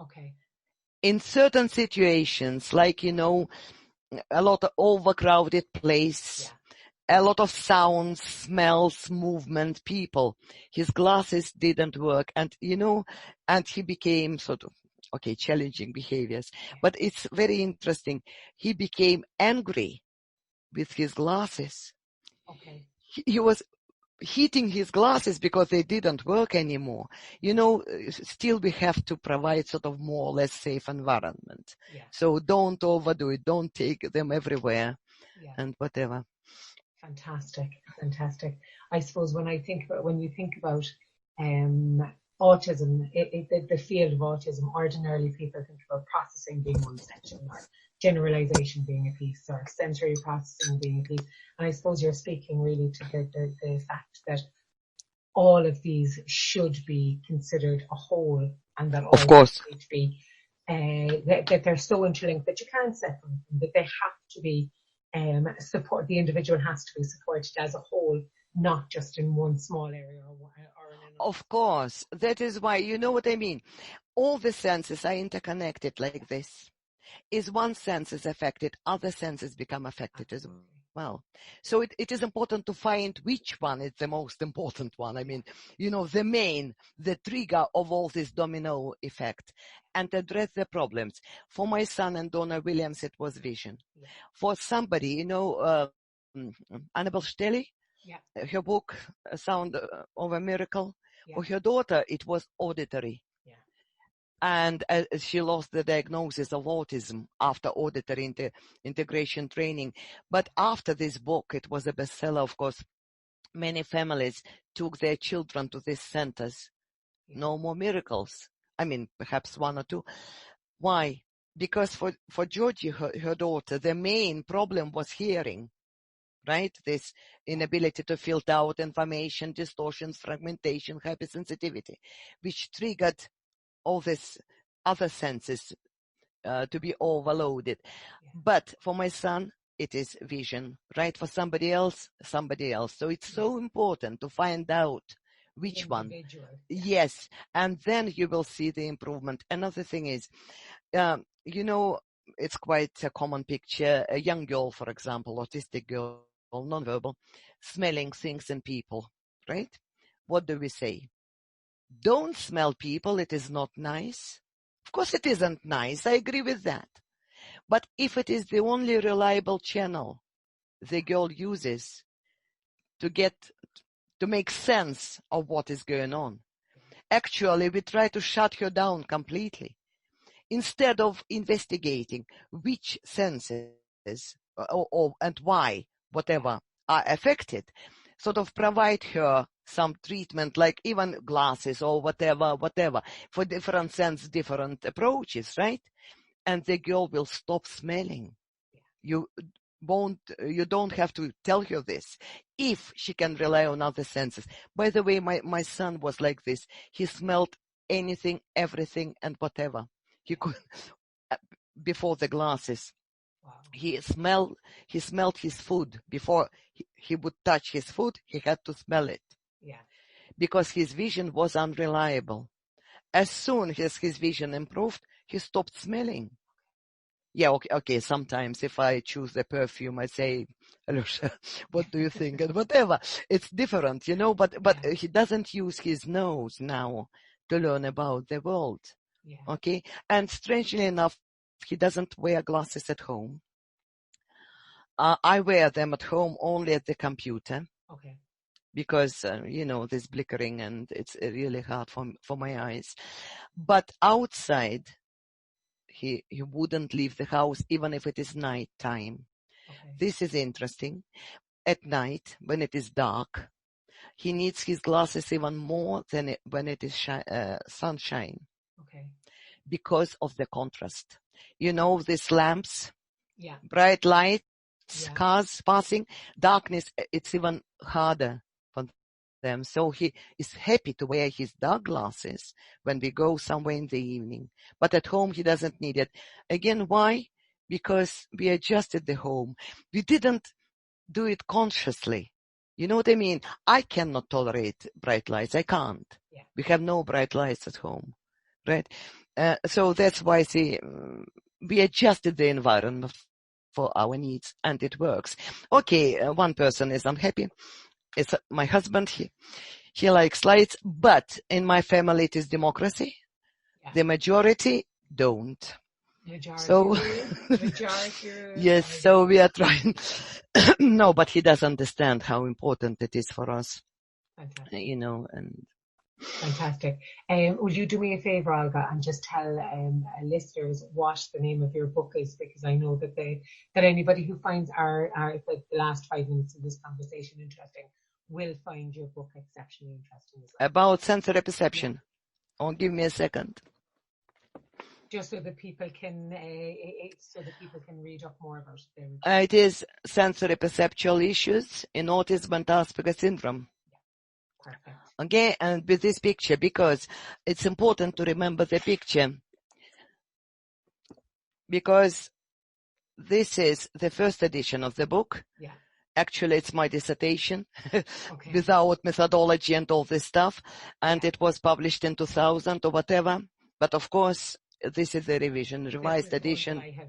[SPEAKER 1] Okay.
[SPEAKER 2] In certain situations, like, you know, a lot of overcrowded place, a lot of sounds, smells, movement, people. His glasses didn't work. And, you know, and he became sort of, okay, challenging behaviors. But it's very interesting. He became angry with his glasses.
[SPEAKER 1] Okay.
[SPEAKER 2] He was hitting his glasses because they didn't work anymore. You know, still we have to provide sort of more or less safe environment. So don't overdo it. Don't take them everywhere and whatever.
[SPEAKER 1] Fantastic. I suppose when you think about autism, the field of autism, ordinarily people think about processing being one section, or generalization being a piece, or sensory processing being a piece. And I suppose you're speaking really to the fact that all of these should be considered a whole, and that all
[SPEAKER 2] of course
[SPEAKER 1] need to be that they're so interlinked that you can't separate them, that they have to be support. The individual has to be supported as a whole, not just in one small area or in another.
[SPEAKER 2] Of course, that is why, you know what I mean. All the senses are interconnected like this. Is one sense is affected, other senses become affected as well. So it is important to find which one is the most important one. I mean, you know, the trigger of all this domino effect, and address the problems. For my son and Donna Williams, it was vision. For somebody, you know, Annabelle Stelly, her book, Sound of a Miracle. For her daughter, it was auditory. And she lost the diagnosis of autism after auditory integration training. But after this book, it was a bestseller, of course. Many families took their children to these centers. No more miracles. I mean, perhaps one or two. Why? Because for Georgie, her daughter, the main problem was hearing. Right? This inability to filter out information, distortions, fragmentation, hypersensitivity, which triggered all these other senses to be overloaded. But for my son, it is vision, right? For somebody else. So it's so important to find out which one. Yes. And then you will see the improvement. Another thing is, you know, it's quite a common picture. A young girl, for example, autistic girl, non-verbal, smelling things in people, right? What do we say? Don't smell people. It is not nice. Of course it isn't nice, I agree with that. But if it is the only reliable channel the girl uses to make sense of what is going on, actually we try to shut her down completely. Instead of investigating which senses and why, whatever, are affected, sort of provide her some treatment, like even glasses or whatever, for different sense, different approaches, right? And the girl will stop smelling. You don't have to tell her this if she can rely on other senses. By the way, my son was like this. He smelled anything, everything, and whatever. He could, before the glasses.
[SPEAKER 1] Wow.
[SPEAKER 2] He smelled his food. Before he would touch his food, he had to smell it.
[SPEAKER 1] Yeah.
[SPEAKER 2] Because his vision was unreliable. As soon as his vision improved, he stopped smelling. Yeah, okay. Sometimes if I choose the perfume, I say, Alusha, what do you think? And whatever. It's different, but
[SPEAKER 1] Yeah.
[SPEAKER 2] he doesn't use his nose now to learn about the world.
[SPEAKER 1] Yeah.
[SPEAKER 2] Okay. And strangely enough, he doesn't wear glasses at home. I wear them at home only at the computer.
[SPEAKER 1] Okay.
[SPEAKER 2] Because, there's flickering and it's really hard for my eyes. But outside, he wouldn't leave the house even if it is night time.
[SPEAKER 1] Okay.
[SPEAKER 2] This is interesting. At night, when it is dark, he needs his glasses even more than when it is sunshine.
[SPEAKER 1] Okay.
[SPEAKER 2] Because of the contrast. These lamps,
[SPEAKER 1] yeah.
[SPEAKER 2] bright lights,
[SPEAKER 1] Yeah.
[SPEAKER 2] cars passing, darkness, it's even harder for them. So he is happy to wear his dark glasses when we go somewhere in the evening. But at home, he doesn't need it. Again, why? Because we adjusted the home. We didn't do it consciously. You know what I mean? I cannot tolerate bright lights. I can't.
[SPEAKER 1] Yeah.
[SPEAKER 2] We have no bright lights at home, right? So that's why, we adjusted the environment for our needs, and it works. Okay, one person is unhappy. It's my husband. He likes lights, but in my family it is democracy.
[SPEAKER 1] Yeah.
[SPEAKER 2] The majority don't.
[SPEAKER 1] Majority.
[SPEAKER 2] So,
[SPEAKER 1] Majority.
[SPEAKER 2] yes, so we are trying. No, but he does understand how important it is for us.
[SPEAKER 1] Fantastic.
[SPEAKER 2] And
[SPEAKER 1] fantastic. Would you do me a favor, Olga, and just tell listeners what the name of your book is, because I know that that anybody who finds the last 5 minutes of this conversation interesting will find your book exceptionally interesting as well.
[SPEAKER 2] About sensory perception. Yeah. Oh, give me a second.
[SPEAKER 1] Just so that people can read up more about it.
[SPEAKER 2] It is sensory perceptual issues in autism and Asperger syndrome.
[SPEAKER 1] Yeah. Perfect.
[SPEAKER 2] Okay, and with this picture, because it's important to remember the picture, because this is the first edition of the book.
[SPEAKER 1] Yeah.
[SPEAKER 2] Actually, it's my dissertation
[SPEAKER 1] okay.
[SPEAKER 2] without methodology and all this stuff, and it was published in 2000 or whatever. But of course, this is the revised edition.
[SPEAKER 1] I have,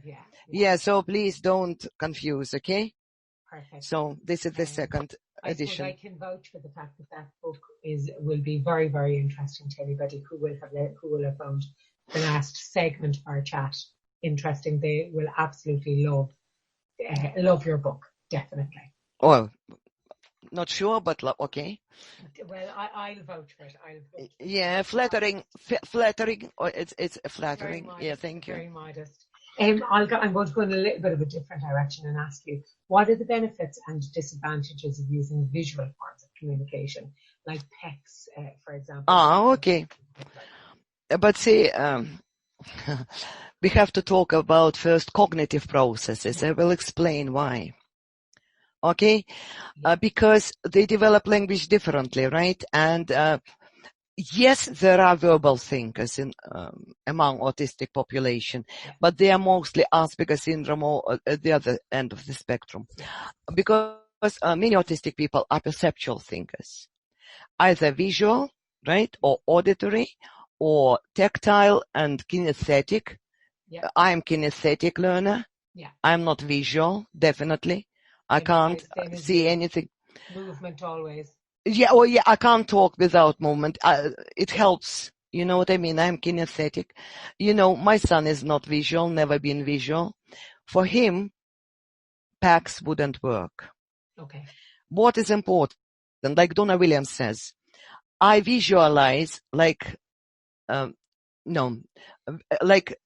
[SPEAKER 2] yeah, so please don't confuse, okay?
[SPEAKER 1] Perfect.
[SPEAKER 2] So this is the second edition.
[SPEAKER 1] I can vouch for the fact that book will be very, very interesting to anybody who will have found the last segment of our chat interesting. They will absolutely love your book, definitely.
[SPEAKER 2] Well, not sure, but okay.
[SPEAKER 1] Well, I'll vouch for it.
[SPEAKER 2] Yeah, flattering. Or it's flattering. Yeah, thank you.
[SPEAKER 1] Very modest. I'm going to go in a little bit of a different direction and ask you, what are the benefits and disadvantages of using visual forms of communication, like PECs, for example?
[SPEAKER 2] Okay. But see, we have to talk about first cognitive processes. I will explain why. Okay? Because they develop language differently, right? And yes, there are verbal thinkers among autistic population, but they are mostly Asperger syndrome or at the other end of the spectrum. Because many autistic people are perceptual thinkers, either visual, right, or auditory, or tactile and kinesthetic. I'm kinesthetic learner. I'm not visual, definitely. I can't see anything.
[SPEAKER 1] Movement always.
[SPEAKER 2] I can't talk without movement. It helps, You know what I mean? I'm kinesthetic. You know, my son is not visual, never been visual. For him, PACS wouldn't work.
[SPEAKER 1] Okay.
[SPEAKER 2] What is important? Like Donna Williams says, I visualize like, like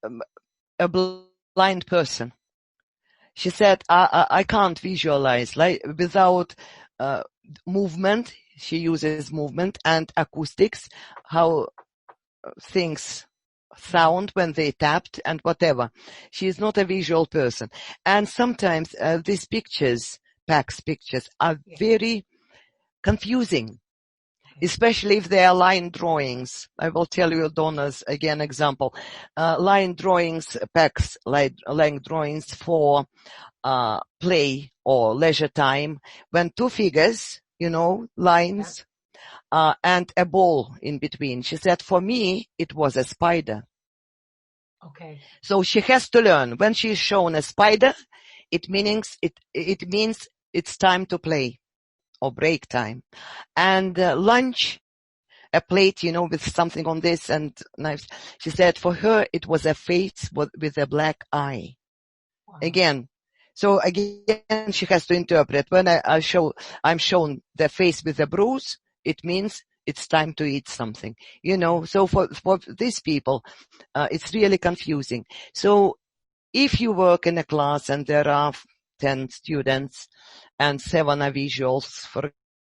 [SPEAKER 2] a blind person. She said, I can't visualize like without movement. She uses movement and acoustics, how things sound when they tapped and whatever. She is not a visual person. And sometimes these pictures, PACS pictures, are very confusing, especially if they are line drawings. I will tell you Donna's again example. Line drawings, PACS, line drawings for play or leisure time, when two figures, lines, and a ball in between. She said, for me, it was a spider.
[SPEAKER 1] Okay.
[SPEAKER 2] So she has to learn. When she is shown a spider, it means it's time to play or break time. And lunch, a plate, with something on this and knives. She said for her, it was a face with a black eye. Wow. Again, she has to interpret. When I'm shown the face with a bruise, it means it's time to eat something, So for these people, it's really confusing. So if you work in a class and there are 10 students and 7 are visuals, for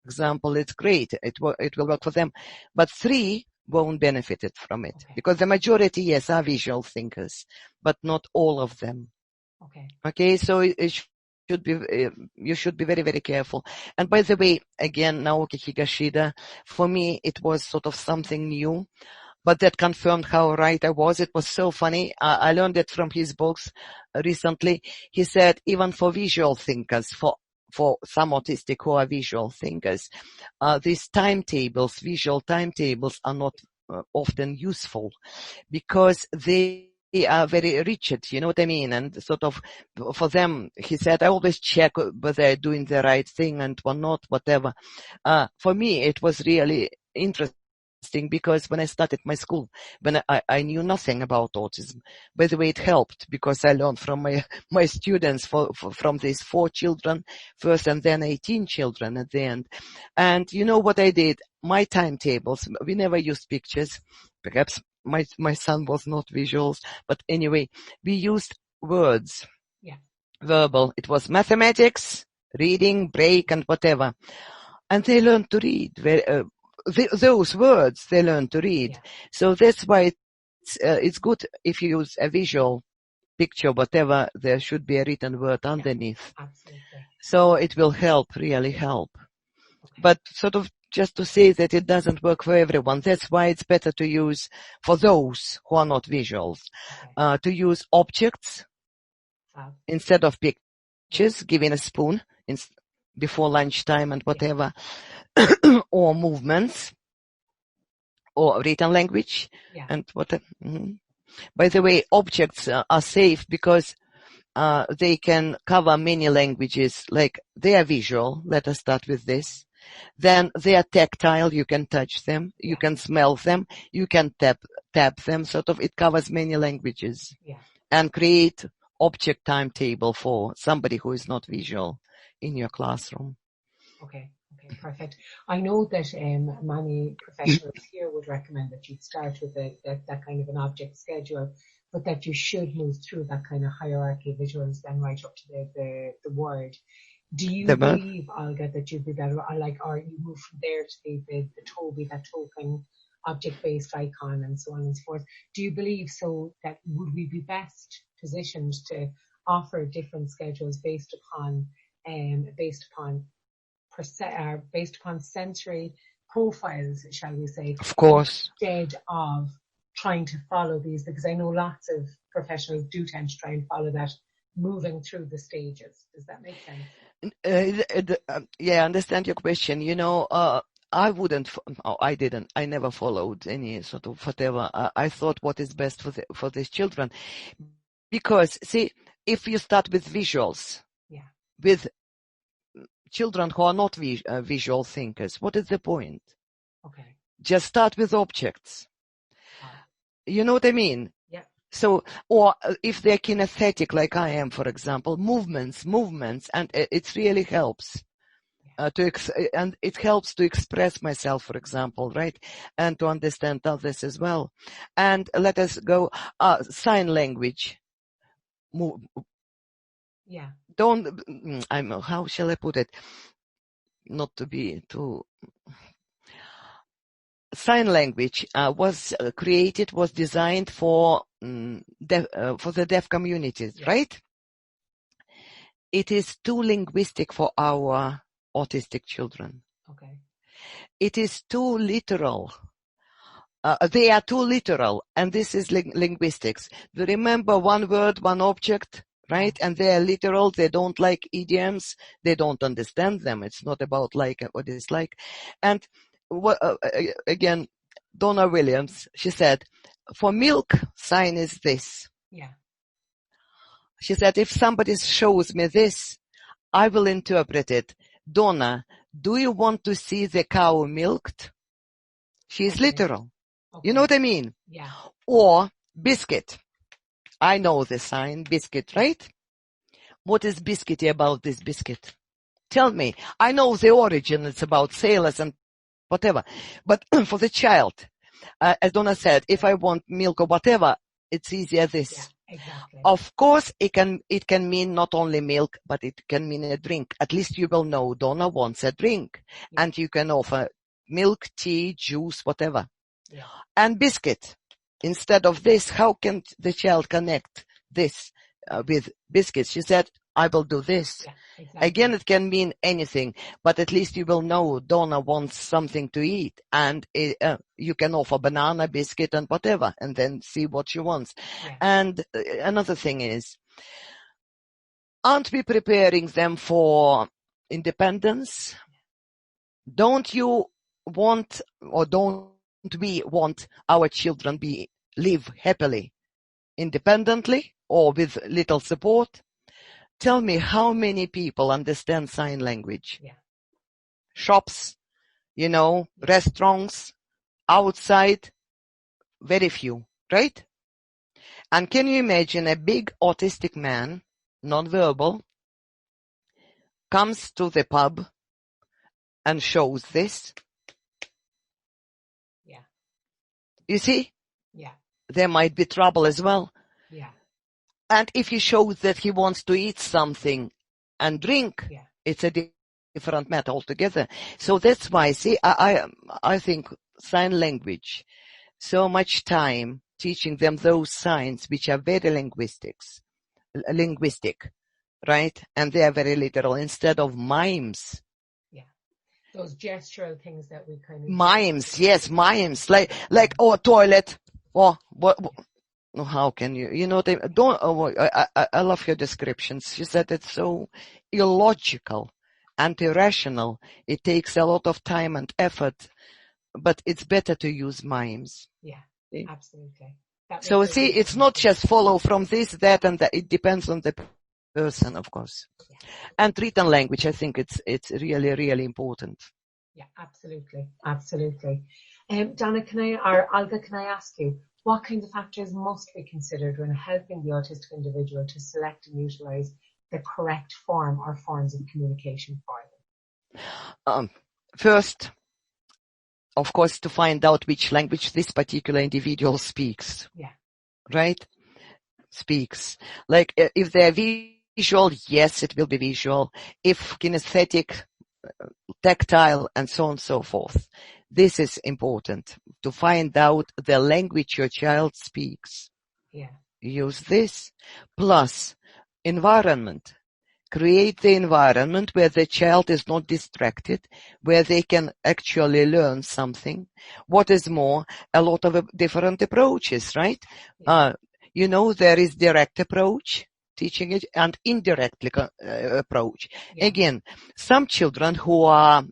[SPEAKER 2] example, it's great. It will work for them. But 3 won't benefit from it because the majority, yes, are visual thinkers, but not all of them. Okay, so it should be, you should be very, very careful. And by the way, again, Naoki Higashida, for me, it was sort of something new, but that confirmed how right I was. It was so funny. I learned it from his books recently. He said, even for visual thinkers, for some autistic who are visual thinkers, these timetables, visual timetables are not often useful because they are very rigid, you know what I mean? And sort of for them, he said, I always check whether they're doing the right thing and not, whatever. For me, it was really interesting because when I started my school, when I knew nothing about autism. By the way, it helped because I learned from my students from these 4 children first and then 18 children at the end. And you know what I did? My timetables, we never used pictures. Perhaps my son was not visuals, but anyway, we used words.
[SPEAKER 1] Yeah.
[SPEAKER 2] Verbal. It was mathematics, reading, break, and whatever. And they learned to read. Those words they learn to read. Yeah. So that's why it's good if you use a visual picture, whatever, there should be a written word underneath.
[SPEAKER 1] Absolutely.
[SPEAKER 2] So it will help, really help. Okay. But sort of just to say that it doesn't work for everyone. That's why it's better to use, for those who are not visuals, to use objects instead of pictures, giving a spoon before lunchtime and whatever. Or movements, or written language, and whatever. Mm-hmm. By the way, objects are safe because they can cover many languages. Like they are visual. Let us start with this. Then they are tactile. You can touch them. You can smell them. You can tap them. Sort of, it covers many languages. And create object timetable for somebody who is not visual in your classroom.
[SPEAKER 1] Okay, perfect. I know that many professionals here would recommend that you start with that kind of an object schedule, but that you should move through that kind of hierarchy of visuals then right up to the word. Do you believe, Olga, that you'd be better, or you move from there to the Toby, that token, object-based icon, and so on and so forth? Do you believe so that would we be best positioned to offer different schedules based upon sensory profiles, shall we say?
[SPEAKER 2] Of course.
[SPEAKER 1] Instead of trying to follow these, because I know lots of professionals do tend to try and follow that, moving through the stages. Does that make sense?
[SPEAKER 2] I understand your question. I never followed any sort of whatever. I thought what is best for these children. Because, see, if you start with visuals, with children who are not visual thinkers, what is the point?
[SPEAKER 1] Okay.
[SPEAKER 2] Just start with objects. You know what I mean?
[SPEAKER 1] Yeah.
[SPEAKER 2] So, or if they're kinesthetic, like I am, for example, movements, and it really helps. And it helps to express myself, for example, right? And to understand others as well. And let us go, sign language.
[SPEAKER 1] Yeah.
[SPEAKER 2] How shall I put it? Not to be too... Sign language was designed for the deaf communities,
[SPEAKER 1] Yeah.
[SPEAKER 2] right? It is too linguistic for our autistic children.
[SPEAKER 1] Okay.
[SPEAKER 2] It is too literal. They are too literal, and this is linguistics. They remember one word, one object, right? And they are literal. They don't like idioms. They don't understand them. It's not about like or dislike. And again, Donna Williams, she said, for milk, sign is this.
[SPEAKER 1] Yeah.
[SPEAKER 2] She said, if somebody shows me this, I will interpret it. Donna, do you want to see the cow milked? She's literal. Okay. You know what I mean?
[SPEAKER 1] Yeah.
[SPEAKER 2] Or biscuit. I know the sign, biscuit, right? What is biscuity about this biscuit? Tell me. I know the origin. It's about sailors and whatever. But for the child, as Donna said, if I want milk or whatever, it's easier this.
[SPEAKER 1] Yeah, exactly.
[SPEAKER 2] Of course, it can mean not only milk, but it can mean a drink. At least you will know Donna wants a drink. Yeah. And you can offer milk, tea, juice, whatever. Yeah. And biscuit. Instead of this, how can the child connect this with biscuits? She said, I will do this. Yeah, exactly. Again, it can mean anything, but at least you will know Donna wants something to eat, and you can offer banana, biscuit, and whatever, and then see what she wants. Yeah. And another thing is, aren't we preparing them for independence? Don't you want, or don't we want our children live happily, independently, or with little support? Tell me how many people understand sign language? Yeah. Shops, restaurants, outside, very few, right? And can you imagine a big autistic man, non-verbal, comes to the pub and shows this?
[SPEAKER 1] Yeah.
[SPEAKER 2] You see?
[SPEAKER 1] Yeah.
[SPEAKER 2] There might be trouble as well.
[SPEAKER 1] Yeah.
[SPEAKER 2] And if he shows that he wants to eat something and drink, yeah, it's a different matter altogether. So that's why, see, I think sign language, so much time teaching them those signs which are very linguistic, right? And they are very literal instead of mimes.
[SPEAKER 1] Yeah. Those gestural things that we kind of...
[SPEAKER 2] Mimes, yes, mimes. Like, toilet, or what? How can you? I love your descriptions. She said it's so illogical and irrational. It takes a lot of time and effort, but it's better to use mimes.
[SPEAKER 1] Yeah, absolutely.
[SPEAKER 2] So see, it's not just follow from this, that, and that. It depends on the person, of course. Yeah. And written language, I think it's really, really important.
[SPEAKER 1] Yeah, absolutely. Donna, Olga, can I ask you, what kind of factors must be considered when helping the autistic individual to select and utilize the correct form or forms of communication for them?
[SPEAKER 2] First, of course, to find out which language this particular individual speaks.
[SPEAKER 1] Yeah.
[SPEAKER 2] Right? Speaks. Like, if they're visual, yes, it will be visual. If kinesthetic, tactile, and so on and so forth. This is important, to find out the language your child speaks.
[SPEAKER 1] Yeah.
[SPEAKER 2] Use this. Plus, environment. Create the environment where the child is not distracted, where they can actually learn something. What is more, a lot of different approaches, right? Yeah. There is direct approach, teaching it, and indirect approach. Yeah. Again, some children who are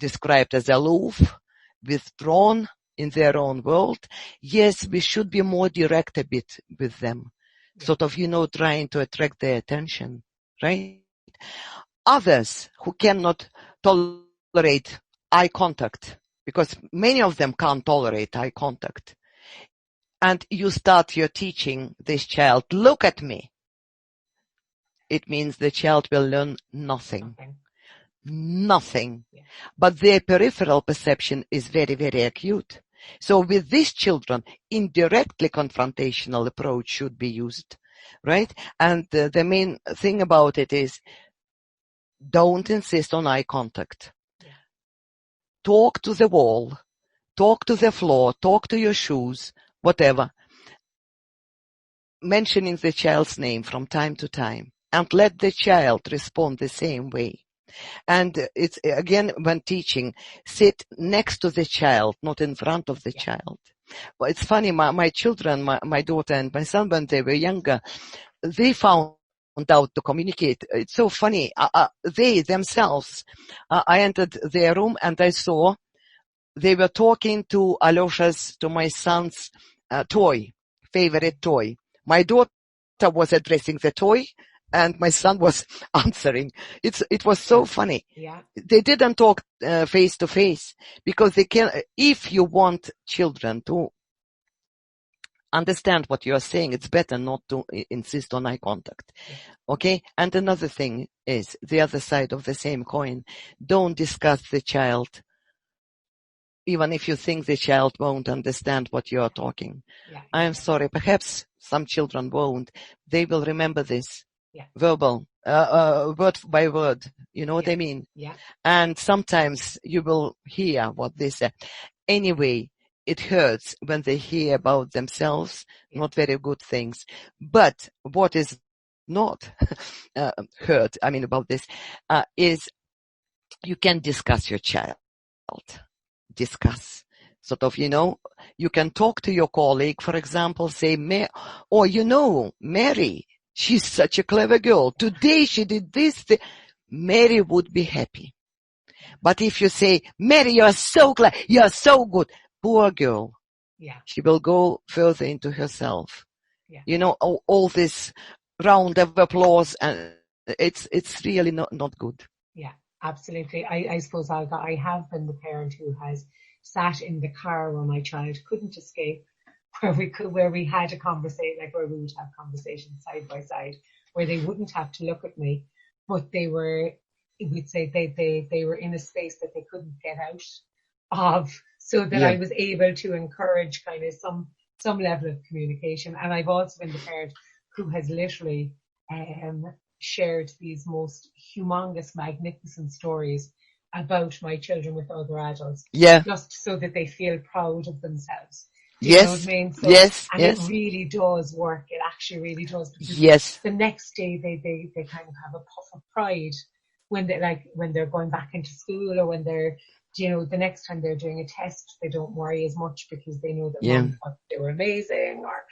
[SPEAKER 2] described as aloof, withdrawn in their own world, yes, we should be more direct a bit with them. Yeah. Sort of, trying to attract their attention, right? Others who cannot tolerate eye contact, because many of them can't tolerate eye contact. and you start your teaching this child, look at me, it means the child will learn nothing. Nothing.
[SPEAKER 1] Yeah.
[SPEAKER 2] But their peripheral perception is very, very acute. So with these children, indirectly confrontational approach should be used, right? And the main thing about it is don't insist on eye contact.
[SPEAKER 1] Yeah.
[SPEAKER 2] Talk to the wall, talk to the floor, talk to your shoes, whatever. Mentioning the child's name from time to time, and let the child respond the same way. And it's, again, when teaching, sit next to the child, not in front of the child. But it's funny, my children, my daughter and my son, when they were younger, they found out to communicate. It's so funny. They themselves, I entered their room and I saw they were talking to my son's toy, favorite toy. My daughter was addressing the toy and my son was answering. It was so funny.
[SPEAKER 1] Yeah.
[SPEAKER 2] They didn't talk face to face because they can. If you want children to understand what you are saying, it's better not to insist on eye contact. Okay? And another thing is the other side of the same coin. Don't discuss the child, even if you think the child won't understand what you are talking.
[SPEAKER 1] Yeah.
[SPEAKER 2] I'm sorry, perhaps some children won't. They will remember this.
[SPEAKER 1] Yeah.
[SPEAKER 2] Verbal, word by word. You know what I mean?
[SPEAKER 1] Yeah.
[SPEAKER 2] And sometimes you will hear what they say. Anyway, it hurts when they hear about themselves, not very good things. But what is not hurt, about this, is you can discuss your child. Discuss. Sort of, you can talk to your colleague, for example, say, Mary, she's such a clever girl. Today she did this. Mary would be happy. But if you say, Mary, you're so clever, you're so good, poor girl.
[SPEAKER 1] Yeah.
[SPEAKER 2] She will go further into herself.
[SPEAKER 1] Yeah.
[SPEAKER 2] All this round of applause, and it's really not good.
[SPEAKER 1] Yeah, absolutely. I suppose, Olga, I have been the parent who has sat in the car where my child couldn't escape, where we had a conversation, like where we would have conversations side by side, where they wouldn't have to look at me, but we'd say they were in a space that they couldn't get out of, so that I was able to encourage kind of some level of communication. And I've also been the parent who has literally shared these most humongous, magnificent stories about my children with other adults, just so that they feel proud of themselves. Do you know what I mean? So, it really does work. It actually really does. Because the next day they kind of have a puff of pride when they're going back into school, or when they're, the next time they're doing a test, they don't worry as much because they know that mom thought they were amazing, or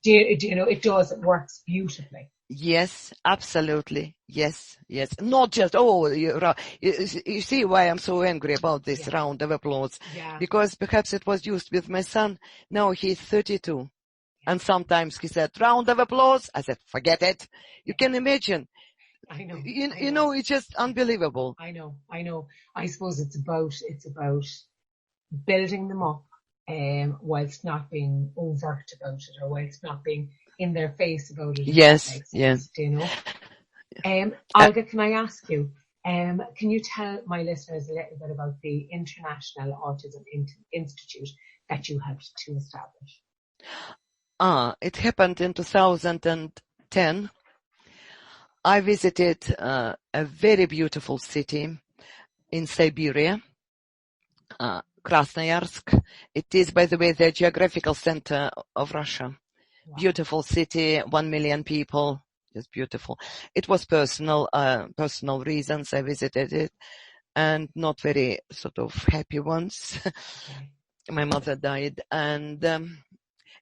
[SPEAKER 1] it does, it works beautifully.
[SPEAKER 2] Yes, absolutely. Yes. Not just, you see why I'm so angry about this round of applause.
[SPEAKER 1] Yeah.
[SPEAKER 2] Because perhaps it was used with my son. Now he's 32. And sometimes he said, round of applause. I said, forget it. You can imagine.
[SPEAKER 1] I know.
[SPEAKER 2] You know, it's just unbelievable.
[SPEAKER 1] I know. I suppose it's about building them up, whilst not being overt about it, or whilst not being in their face about it.
[SPEAKER 2] Yes.
[SPEAKER 1] Olga, can I ask you, can you tell my listeners a little bit about the International Autism Institute that you helped to establish?
[SPEAKER 2] It happened in 2010. I visited a very beautiful city in Siberia, Krasnoyarsk. It is, by the way, the geographical center of Russia. Wow. Beautiful city, 1 million people, just beautiful. It was personal reasons I visited it, and not very sort of happy ones. My mother died, and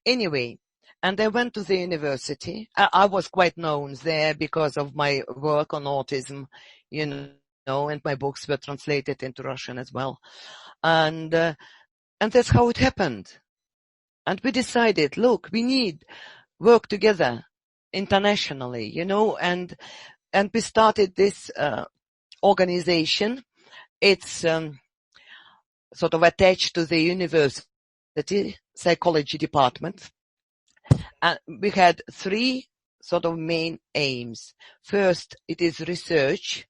[SPEAKER 2] anyway, and I went to the university. I was quite known there because of my work on autism, and my books were translated into Russian as well. And that's how it happened. And we decided, look, we need work together internationally, and we started this organization. It's sort of attached to the university psychology department. And we had 3 sort of main aims. First, it is research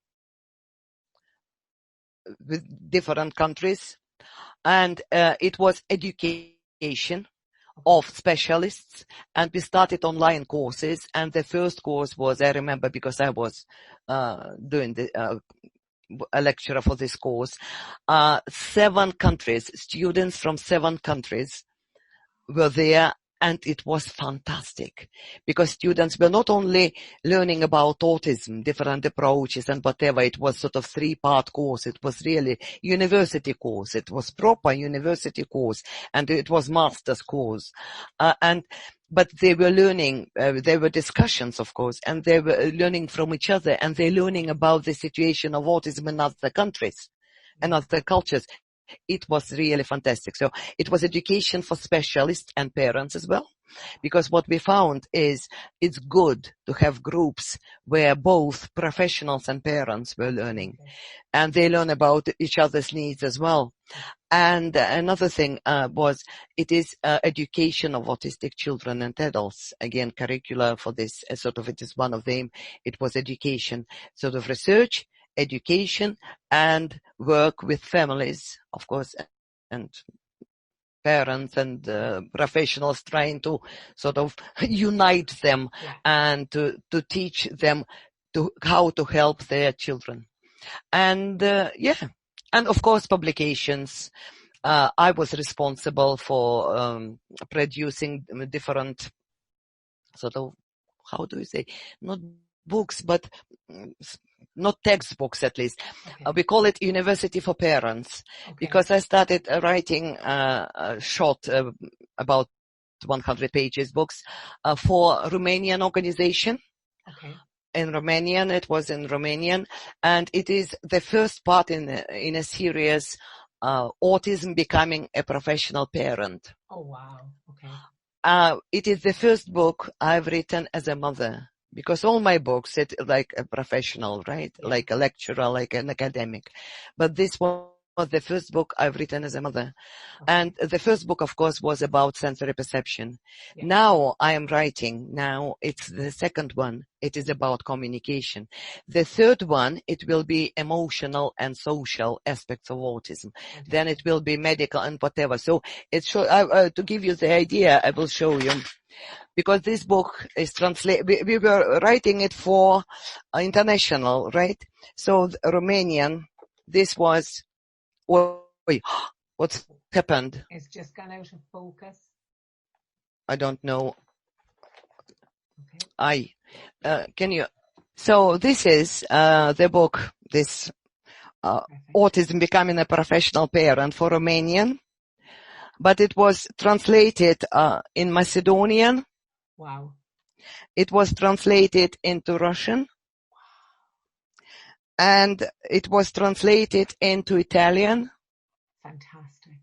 [SPEAKER 2] with different countries, and it was education of specialists, and we started online courses. And the first course was, I remember because I was doing a lecturer for this course, 7 countries, students from 7 countries were there, and it was fantastic because students were not only learning about autism, different approaches and whatever. It was sort of 3-part course. It was really university course. It was proper university course, and it was master's course. But they were learning, there were discussions, of course, and they were learning from each other, and they're learning about the situation of autism in other countries and other cultures. It was really fantastic. So it was education for specialists and parents as well, because what we found is it's good to have groups where both professionals and parents were learning, and they learn about each other's needs as well. And another thing was it is education of autistic children and adults. Again, curricula for this sort of, it is one of them. It was education, sort of research, education, and work with families, of course, and parents and professionals, trying to sort of unite them and to teach them how to help their children. And and of course publications. I was responsible for producing different sort of, how do we say, not books, but not textbooks at least. We call it University for Parents, because I started writing short, about 100 pages books for Romanian organization. In Romanian, it was in Romanian, and it is the first part in a series, Autism Becoming a Professional Parent.
[SPEAKER 1] Oh, wow.
[SPEAKER 2] It is the first book I've written as a mother, because all my books, it's like a professional, right? Like a lecturer, like an academic. But this was the first book I've written as a mother. And the first book, of course, was about sensory perception. Now I am writing, now it's the second one. It is about communication. The third one, it will be emotional and social aspects of autism. Then it will be medical and whatever. So it's to give you the idea, I will show you. Because this book is translated, we were writing it for international, right? So Romanian, this was, what's happened?
[SPEAKER 1] It's just gone out of focus.
[SPEAKER 2] I don't know. Can you? So this is the book, this Autism Becoming a Professional Parent for Romanian, but it was translated in Macedonian.
[SPEAKER 1] Wow.
[SPEAKER 2] It was translated into Russian. And it was translated into Italian.
[SPEAKER 1] Fantastic.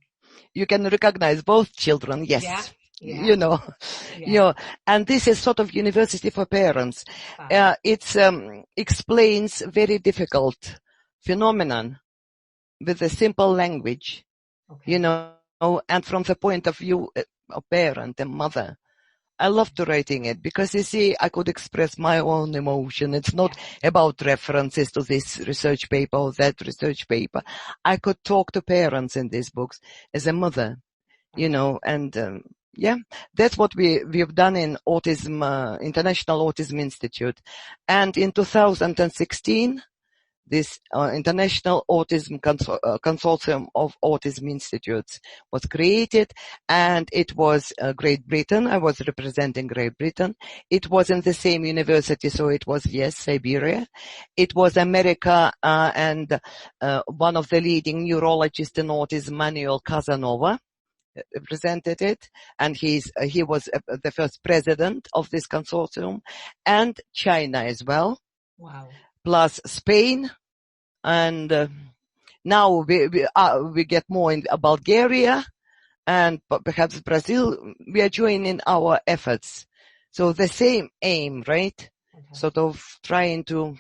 [SPEAKER 2] You can recognize both children, yes. You know, and this is sort of University for Parents. It explains very difficult phenomenon with a simple language, you know, and from the point of view of parent and mother. I loved writing it because, you see, I could express my own emotion. It's not about references to this research paper or that research paper. I could talk to parents in these books as a mother, you know, and that's what we've done in Autism, International Autism Institute. And in 2016, this International Autism Consortium of Autism Institutes was created, and it was Great Britain. I was representing Great Britain. It was in the same university, so it was, Siberia. It was America, and one of the leading neurologists in autism, Manuel Casanova, represented it, and he was the first president of this consortium, and China as well.
[SPEAKER 1] Wow.
[SPEAKER 2] Plus Spain, and now we get more in Bulgaria and perhaps Brazil. We are joining our efforts. So the same aim, right? Sort of trying to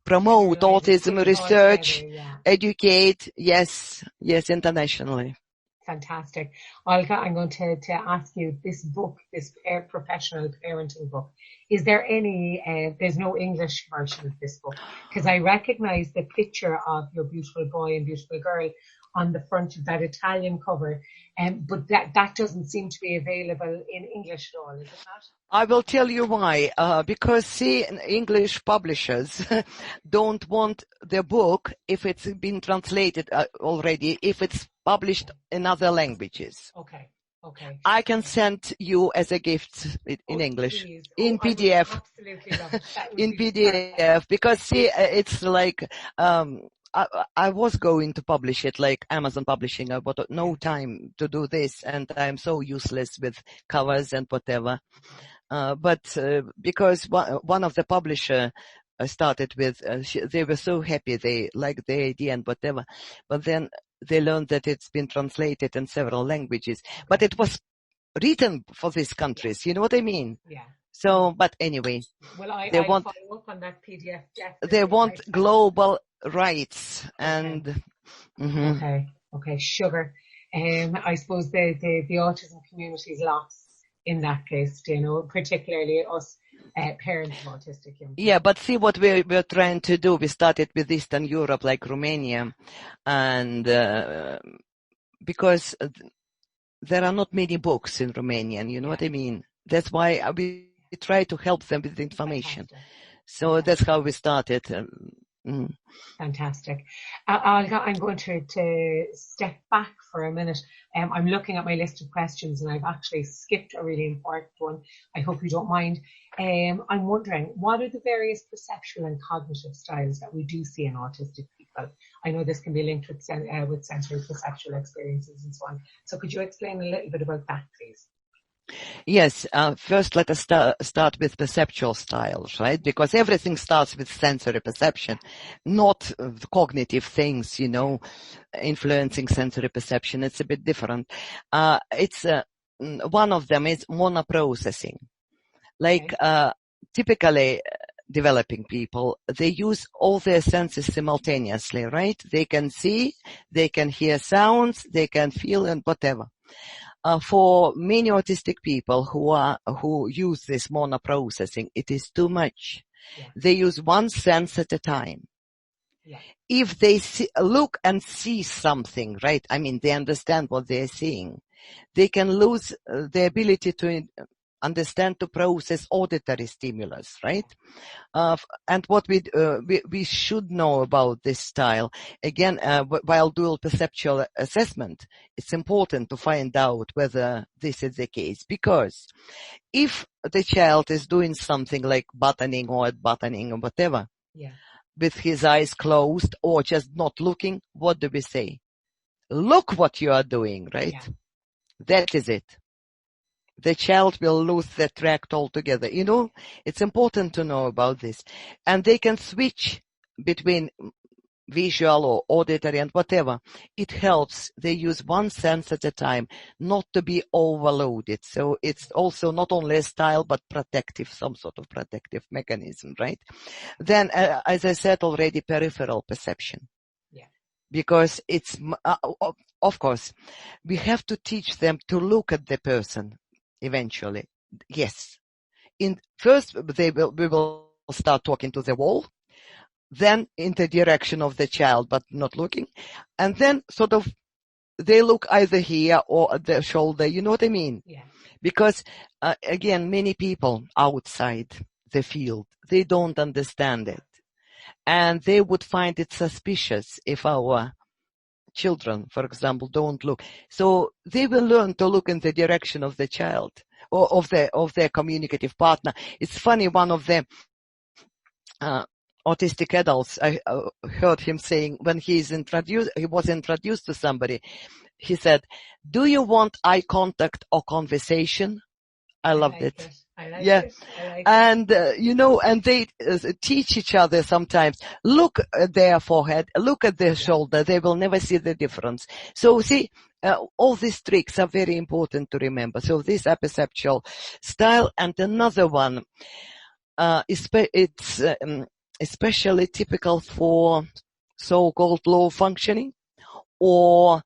[SPEAKER 2] promote autism research, educate, yes, internationally.
[SPEAKER 1] Fantastic. Olga, I'm going to ask you this book, this professional parenting book. Is there any, there's no English version of this book? Because I recognize the picture of your beautiful boy and beautiful girl on the front of that Italian cover, but that doesn't seem to be available in English at all, is it not?
[SPEAKER 2] I will tell you why. Because see, English publishers don't want their book if it's been translated already, if it's published in other languages.
[SPEAKER 1] Okay. Okay.
[SPEAKER 2] I can send you as a gift in English,
[SPEAKER 1] please.
[SPEAKER 2] in
[SPEAKER 1] I would
[SPEAKER 2] PDF,
[SPEAKER 1] absolutely love it. That would
[SPEAKER 2] in
[SPEAKER 1] be
[SPEAKER 2] PDF,
[SPEAKER 1] perfect.
[SPEAKER 2] because see, it's like, I was going to publish it like Amazon Publishing, but no time to do this, and I'm so useless with covers and whatever. But because one of the publisher started with, they were so happy, they liked the idea and whatever, but then they learned that it's been translated in several languages, but it was written for these countries, you know what I mean?
[SPEAKER 1] Yeah.
[SPEAKER 2] So, but anyway,
[SPEAKER 1] Well, I'll follow up on that PDF.
[SPEAKER 2] They want global rights and.
[SPEAKER 1] Mm-hmm. Okay, sugar. I suppose the autism community is lost in that case, you know, particularly us parents of autistic young people.
[SPEAKER 2] Yeah, but see what we're trying to do. We started with Eastern Europe, like Romania, and because there are not many books in Romanian, you know what I mean? That's why we try to help them with information.
[SPEAKER 1] Fantastic.
[SPEAKER 2] So that's how we started.
[SPEAKER 1] Fantastic. Olga, I'm going to step back for a minute. I'm looking at my list of questions and I've actually skipped a really important one. I hope you don't mind. I'm wondering, what are the various perceptual and cognitive styles that we do see in autistic people? I know this can be linked with sensory perceptual experiences and so on. So could you explain a little bit about that, please?
[SPEAKER 2] Yes. First, let us start with perceptual styles, right? Because everything starts with sensory perception, not cognitive things, you know, influencing sensory perception. It's a bit different. It's one of them is monoprocessing. Like typically developing people, they use all their senses simultaneously, right? They can see, they can hear sounds, they can feel, and whatever. For many autistic people who use this monoprocessing, it is too much.
[SPEAKER 1] Yeah.
[SPEAKER 2] They use one sense at a time.
[SPEAKER 1] Yeah.
[SPEAKER 2] If they look and see something, right? I mean, they understand what they're seeing. They can lose the ability to understand, to process auditory stimulus, right? And what we should know about this style, again, while dual perceptual assessment, it's important to find out whether this is the case, because if the child is doing something like buttoning or whatever, with his eyes closed or just not looking, what do we say? Look what you are doing, right? Yeah. That is it. The child will lose the tract altogether. You know, it's important to know about this. And they can switch between visual or auditory and whatever. It helps. They use one sense at a time, not to be overloaded. So it's also not only a style, but protective, some sort of protective mechanism, right? Then, as I said already, peripheral perception. Yeah. Because it's, of course, we have to teach them to look at the person. Eventually, yes. First, we will start talking to the wall, then in the direction of the child, but not looking. And then sort of they look either here or at the shoulder. You know what I mean? Yeah. Because, again, many people outside the field, they don't understand it. And they would find it suspicious if our children, for example, don't look. So they will learn to look in the direction of the child or of their communicative partner. It's funny, one of the autistic adults, I heard him saying when he was introduced to somebody, he said, "Do you want eye contact or conversation?" I loved it.
[SPEAKER 1] I like it.
[SPEAKER 2] And, you know, and they teach each other sometimes. Look at their forehead, look at their shoulder. They will never see the difference. So see, all these tricks are very important to remember. So this are perceptual style. And another one, it's especially typical for so-called low functioning or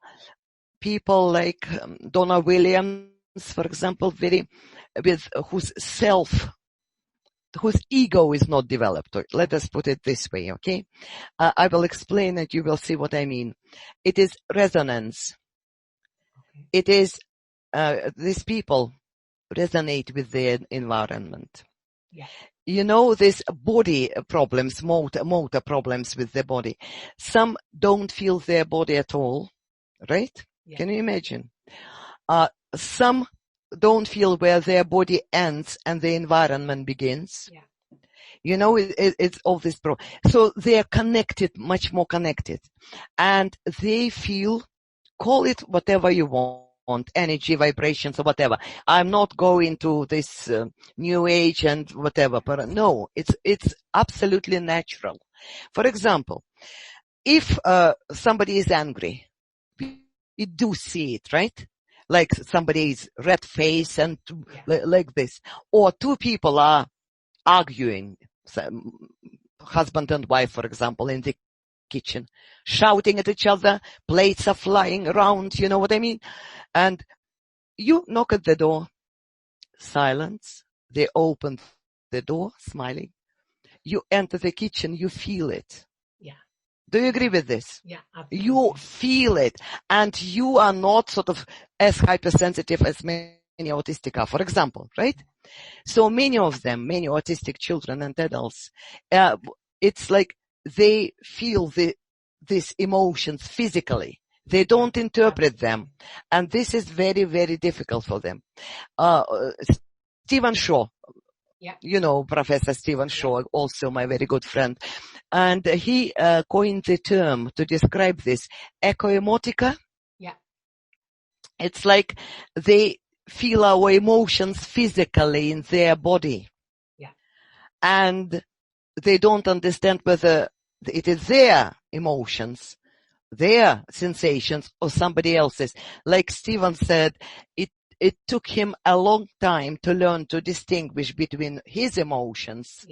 [SPEAKER 2] people like Donna Williams, for example, whose ego is not developed. Let us put it this way, okay? I will explain it. You will see what I mean. It is resonance.
[SPEAKER 1] Okay.
[SPEAKER 2] It is these people resonate with their environment.
[SPEAKER 1] Yeah.
[SPEAKER 2] You know, these body problems, motor problems with the body. Some don't feel their body at all, right?
[SPEAKER 1] Yeah.
[SPEAKER 2] Can you imagine? Some don't feel where their body ends and the environment begins.
[SPEAKER 1] Yeah.
[SPEAKER 2] You know, it's all this so they are connected, much more connected, and they feel, call it whatever you want, energy, vibrations, or whatever. I'm not going to this new age and whatever, but no, it's absolutely natural. For example, if somebody is angry, you do see it, right? Like somebody's red face and like this, or two people are arguing, husband and wife, for example, in the kitchen, shouting at each other, plates are flying around, you know what I mean? And you knock at the door, silence, they open the door, smiling. You enter the kitchen, you feel it.
[SPEAKER 1] Yeah.
[SPEAKER 2] Do you agree with this?
[SPEAKER 1] Yeah, absolutely.
[SPEAKER 2] You feel it, and you are not sort of as hypersensitive as many autistic are, for example, right? So many of them, many autistic children and adults, it's like they feel these emotions physically. They don't interpret them. And this is very, very difficult for them. Stephen Shaw, you know, Professor Stephen Shaw, also my very good friend. And he coined the term to describe this, echoemotica.
[SPEAKER 1] Yeah.
[SPEAKER 2] It's like they feel our emotions physically in their body.
[SPEAKER 1] Yeah.
[SPEAKER 2] And they don't understand whether it is their emotions, their sensations, or somebody else's. Like Stephen said, it took him a long time to learn to distinguish between his emotions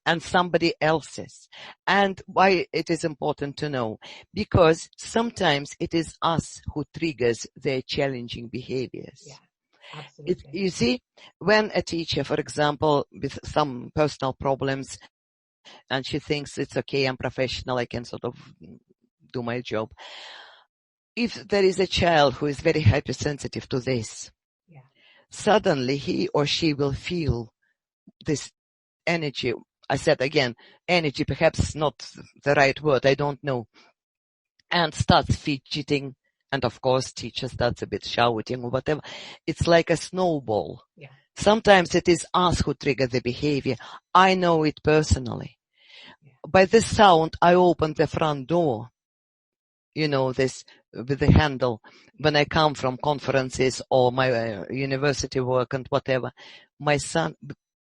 [SPEAKER 2] and somebody else's. And why it is important to know? Because sometimes it is us who triggers their challenging behaviors.
[SPEAKER 1] Yeah. Absolutely.
[SPEAKER 2] You see, when a teacher, for example, with some personal problems, and she thinks it's okay, I'm professional, I can sort of do my job. If there is a child who is very hypersensitive to this, suddenly he or she will feel this energy. I said again, energy, perhaps not the right word, I don't know, and starts fidgeting. And of course, teacher starts a bit shouting or whatever. It's like a snowball.
[SPEAKER 1] Yeah.
[SPEAKER 2] Sometimes it is us who trigger the behavior. I know it personally. By the sound, I open the front door. You know, this with the handle. When I come from conferences or my university work and whatever, my son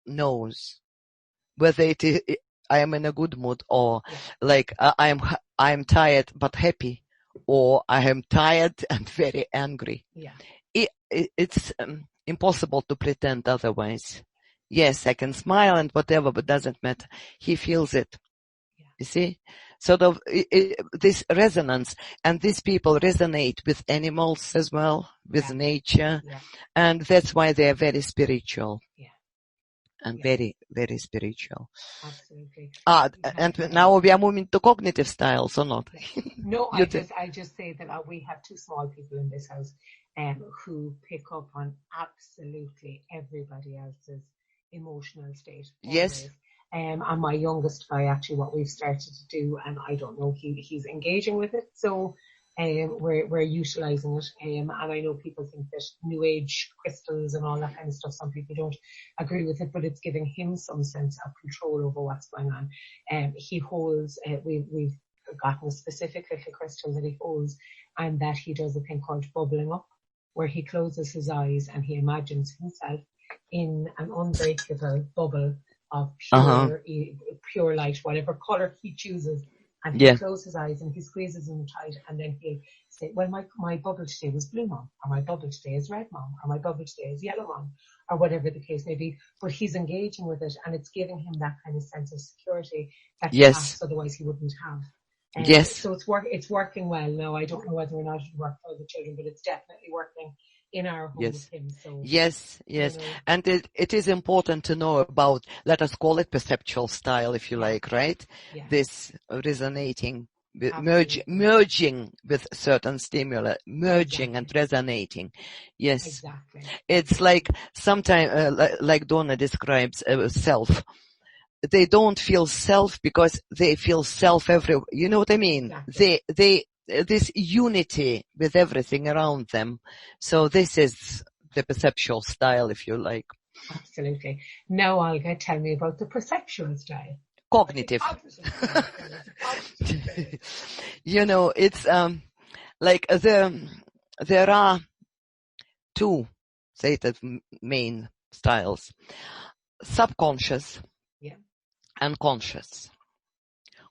[SPEAKER 2] knows whether I am in a good mood or like I am tired but happy, or I am tired and very angry.
[SPEAKER 1] Yeah.
[SPEAKER 2] It's impossible to pretend otherwise. Yes, I can smile and whatever, but doesn't matter. He feels it. You see? Sort of this resonance, and these people resonate with animals as well, with nature, and that's why they are very spiritual. And very, very spiritual.
[SPEAKER 1] Absolutely.
[SPEAKER 2] And now we are moving to cognitive styles, or not?
[SPEAKER 1] No, I just say that we have two small people in this house who pick up on absolutely everybody else's emotional state. Always.
[SPEAKER 2] Yes.
[SPEAKER 1] And my youngest guy, actually, what we've started to do, and I don't know, he's engaging with it. So we're utilizing it. And I know people think that new age crystals and all that kind of stuff, some people don't agree with it, but it's giving him some sense of control over what's going on. He holds, we've gotten a specific little crystal that he holds, and that he does a thing called bubbling up, where he closes his eyes and he imagines himself in an unbreakable bubble of pure light, whatever color he chooses, and he closes his eyes and he squeezes them tight, and then he'll say, well, my bubble today was blue, Mom, or my bubble today is red, Mom, or my bubble today is yellow, Mom, or whatever the case may be. But he's engaging with it, and it's giving him that kind of sense of security that perhaps otherwise he wouldn't have.
[SPEAKER 2] Yes.
[SPEAKER 1] So it's working well. No, I don't know whether or not it worked for other children, but it's definitely working in our home with
[SPEAKER 2] Yes.
[SPEAKER 1] him. So,
[SPEAKER 2] Yes. And it is important to know about, let us call it perceptual style, if you like, right?
[SPEAKER 1] Yeah.
[SPEAKER 2] This resonating,
[SPEAKER 1] Absolutely.
[SPEAKER 2] merging with certain stimuli, merging and resonating. Yes.
[SPEAKER 1] Exactly.
[SPEAKER 2] It's like sometimes, like Donna describes self. They don't feel self because they feel self everywhere. You know what I mean?
[SPEAKER 1] Exactly.
[SPEAKER 2] This unity with everything around them. So this is the perceptual style, if you like.
[SPEAKER 1] Absolutely. Now, Olga, tell me about the perceptual style.
[SPEAKER 2] Cognitive. You know, it's like there are two, say the main styles: subconscious and conscious.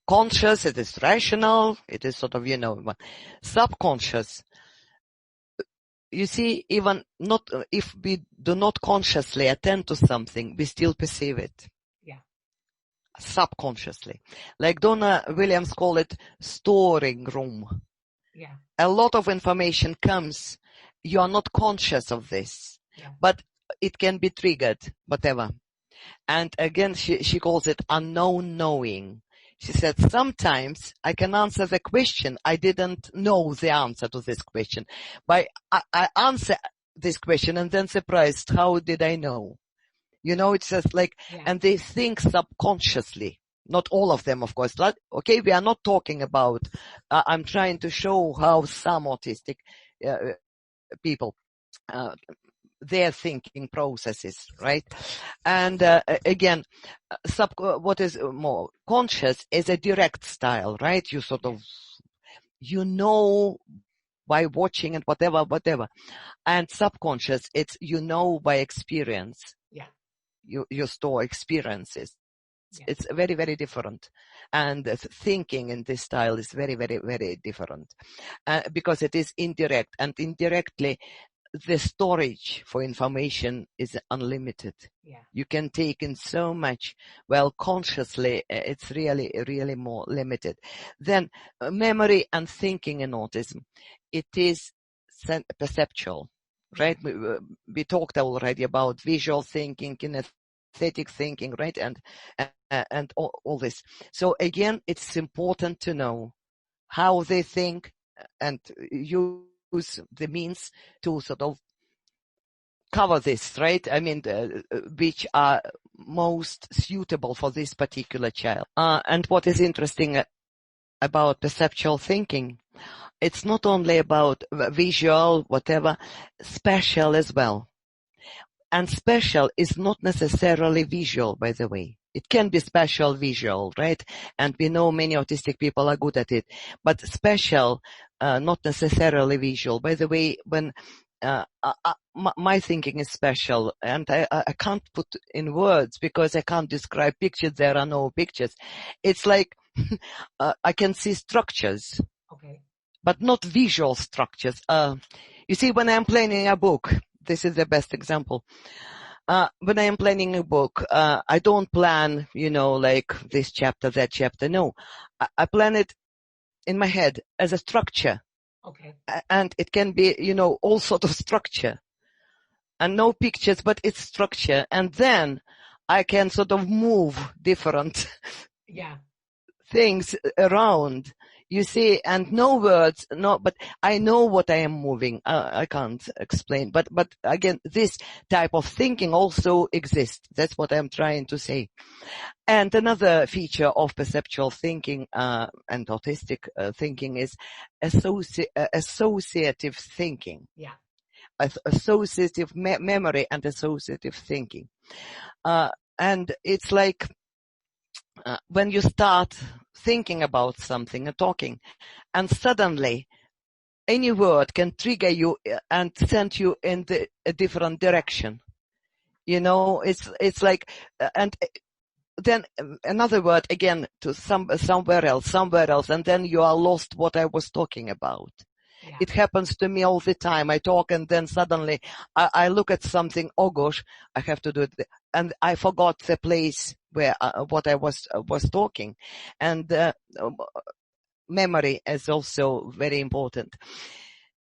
[SPEAKER 2] Conscious, it is rational, it is sort of, subconscious. You see, even not if we do not consciously attend to something, we still perceive it.
[SPEAKER 1] Yeah.
[SPEAKER 2] Subconsciously. Like Donna Williams called it storing room.
[SPEAKER 1] Yeah.
[SPEAKER 2] A lot of information comes, you are not conscious of this, but it can be triggered, whatever. And again, she calls it unknown knowing. She said, sometimes I can answer the question. I didn't know the answer to this question. But I answer this question and then surprised, how did I know? You know, it's just like, and they think subconsciously. Not all of them, of course. Okay, we are not talking about, I'm trying to show how some autistic people, their thinking processes, right? And again, what is more conscious is a direct style, right? You sort of, by watching and whatever. And subconscious, it's by experience.
[SPEAKER 1] Yeah.
[SPEAKER 2] You store experiences. It's very, very different. And thinking in this style is very, very, very different because it is indirect, and indirectly the storage for information is unlimited.
[SPEAKER 1] Yeah.
[SPEAKER 2] You can take in so much. Well, consciously, it's really, really more limited. Then memory and thinking in autism, it is perceptual, right? We talked already about visual thinking, kinesthetic thinking, right? And all this. So again, it's important to know how they think and use the means to sort of cover this, right? I mean, which are most suitable for this particular child. And what is interesting about perceptual thinking, it's not only about visual, whatever, spatial as well. And spatial is not necessarily visual, by the way. It can be spatial visual, right? And we know many autistic people are good at it. But spatial, not necessarily visual. By the way, when my thinking is special, and I can't put in words because I can't describe pictures. There are no pictures. It's like I can see structures, but not visual structures. You see, when I'm planning a book, this is the best example. When I am planning a book, I don't plan, like this chapter, that chapter. No, I plan it in my head as a structure. And it can be, all sort of structure. And no pictures, but it's structure. And then I can sort of move different things around, you see, and no words, but I know what I am moving. I can't explain. But again, this type of thinking also exists. That's what I'm trying to say. And another feature of perceptual thinking and autistic thinking is associative thinking.
[SPEAKER 1] Yeah.
[SPEAKER 2] Associative memory and associative thinking. And it's like when you start thinking about something and talking, and suddenly any word can trigger you and send you in a different direction. It's like, and then another word again to somewhere else, and then you are lost what I was talking about. Yeah. It happens to me all the time. I talk and then suddenly I look at something. Oh gosh, I have to do it, and I forgot the place where what I was talking, and memory is also very important.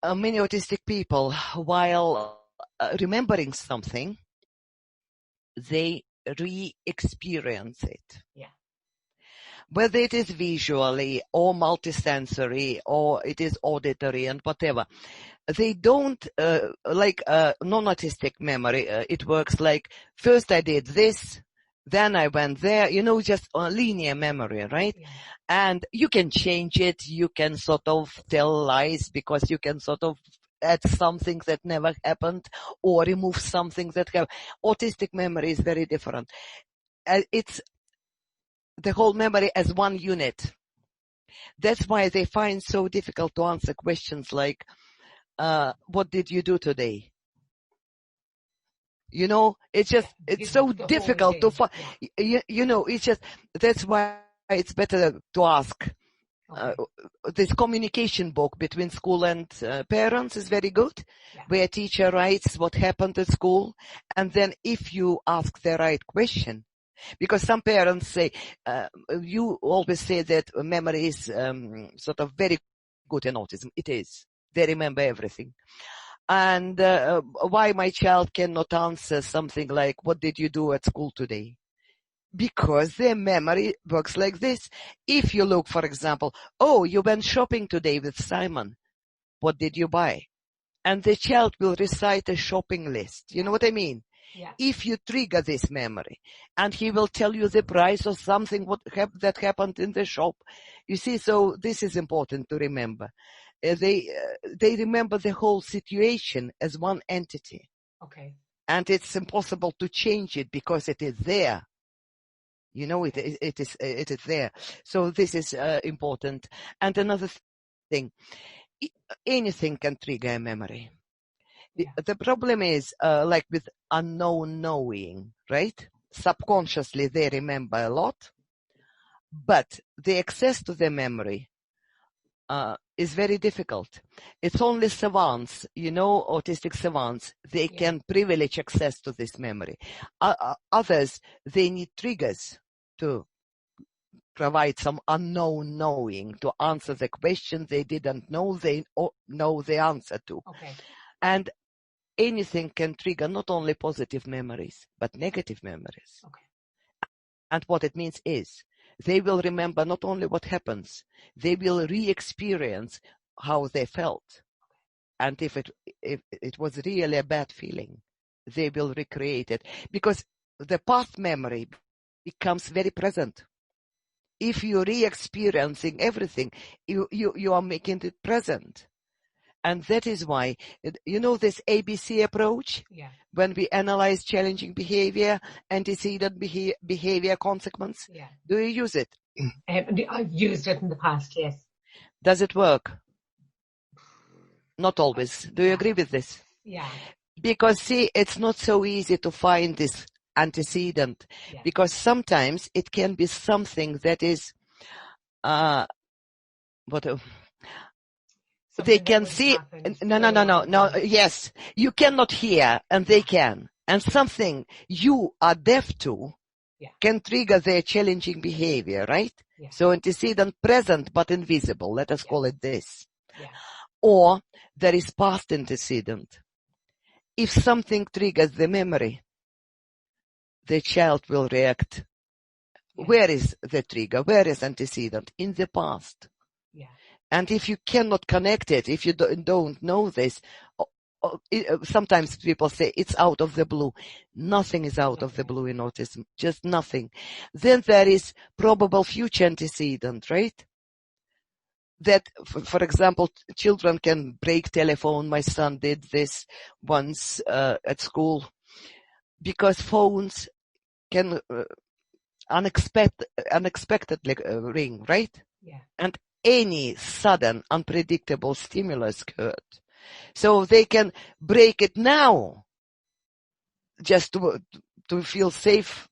[SPEAKER 2] Many autistic people, while remembering something, they re-experience it.
[SPEAKER 1] Yeah.
[SPEAKER 2] Whether it is visually or multisensory or it is auditory and whatever. They don't, like non-autistic memory, it works like, first I did this, then I went there, just a linear memory, right?
[SPEAKER 1] Yeah.
[SPEAKER 2] And you can change it, you can sort of tell lies because you can sort of add something that never happened or remove something that happened. Autistic memory is very different. It's the whole memory as one unit. That's why they find so difficult to answer questions like, what did you do today? It's just, it's so difficult to find, it's just, that's why it's better to ask. This communication book between school and parents is very good, where teacher writes what happened at school. And then if you ask the right question, because some parents say, you always say that memory is sort of very good in autism. It is. They remember everything. And why my child cannot answer something like, what did you do at school today? Because their memory works like this. If you look, for example, oh, you went shopping today with Simon. What did you buy? And the child will recite a shopping list. You know what I mean?
[SPEAKER 1] Yeah.
[SPEAKER 2] If you trigger this memory, and he will tell you the price of something that happened in the shop. You see, so this is important to remember. They remember the whole situation as one entity.
[SPEAKER 1] Okay.
[SPEAKER 2] And it's impossible to change it because it is there. It is there. So this is important. And another thing, anything can trigger a memory.
[SPEAKER 1] Yeah.
[SPEAKER 2] The problem is, like with unknown knowing, right? Subconsciously they remember a lot, but the access to the memory is very difficult. It's only savants, autistic savants, they can privilege access to this memory. Others, they need triggers to provide some unknown knowing, to answer the question they didn't know they know the answer to.
[SPEAKER 1] Okay.
[SPEAKER 2] And anything can trigger not only positive memories, but negative memories.
[SPEAKER 1] Okay.
[SPEAKER 2] And what it means is, they will remember not only what happens, they will re-experience how they felt. And if it was really a bad feeling, they will recreate it. Because the past memory becomes very present. If you're re-experiencing everything, you are making it present. And that is why, this ABC approach, when we analyze challenging behavior, antecedent behavior consequence, do you use it?
[SPEAKER 1] I've used it in the past, yes.
[SPEAKER 2] Does it work? Not always. Do you agree with this?
[SPEAKER 1] Yeah.
[SPEAKER 2] Because see, it's not so easy to find this antecedent, because sometimes it can be something that is, they can see, no, yes, you cannot hear and they can. And something you are deaf to can trigger their challenging behavior, right? So antecedent present but invisible, let us call it this. Or there is past antecedent. If something triggers the memory, the child will react. Where is the trigger? Where is antecedent? In the past. And if you cannot connect it, if you don't know this, sometimes people say it's out of the blue. Nothing is out of the blue in autism, just nothing. Then there is probable future antecedent, right? That, for example, children can break telephone. My son did this once at school, because phones can unexpectedly ring, right? And any sudden unpredictable stimulus could. So they can break it now just to feel safe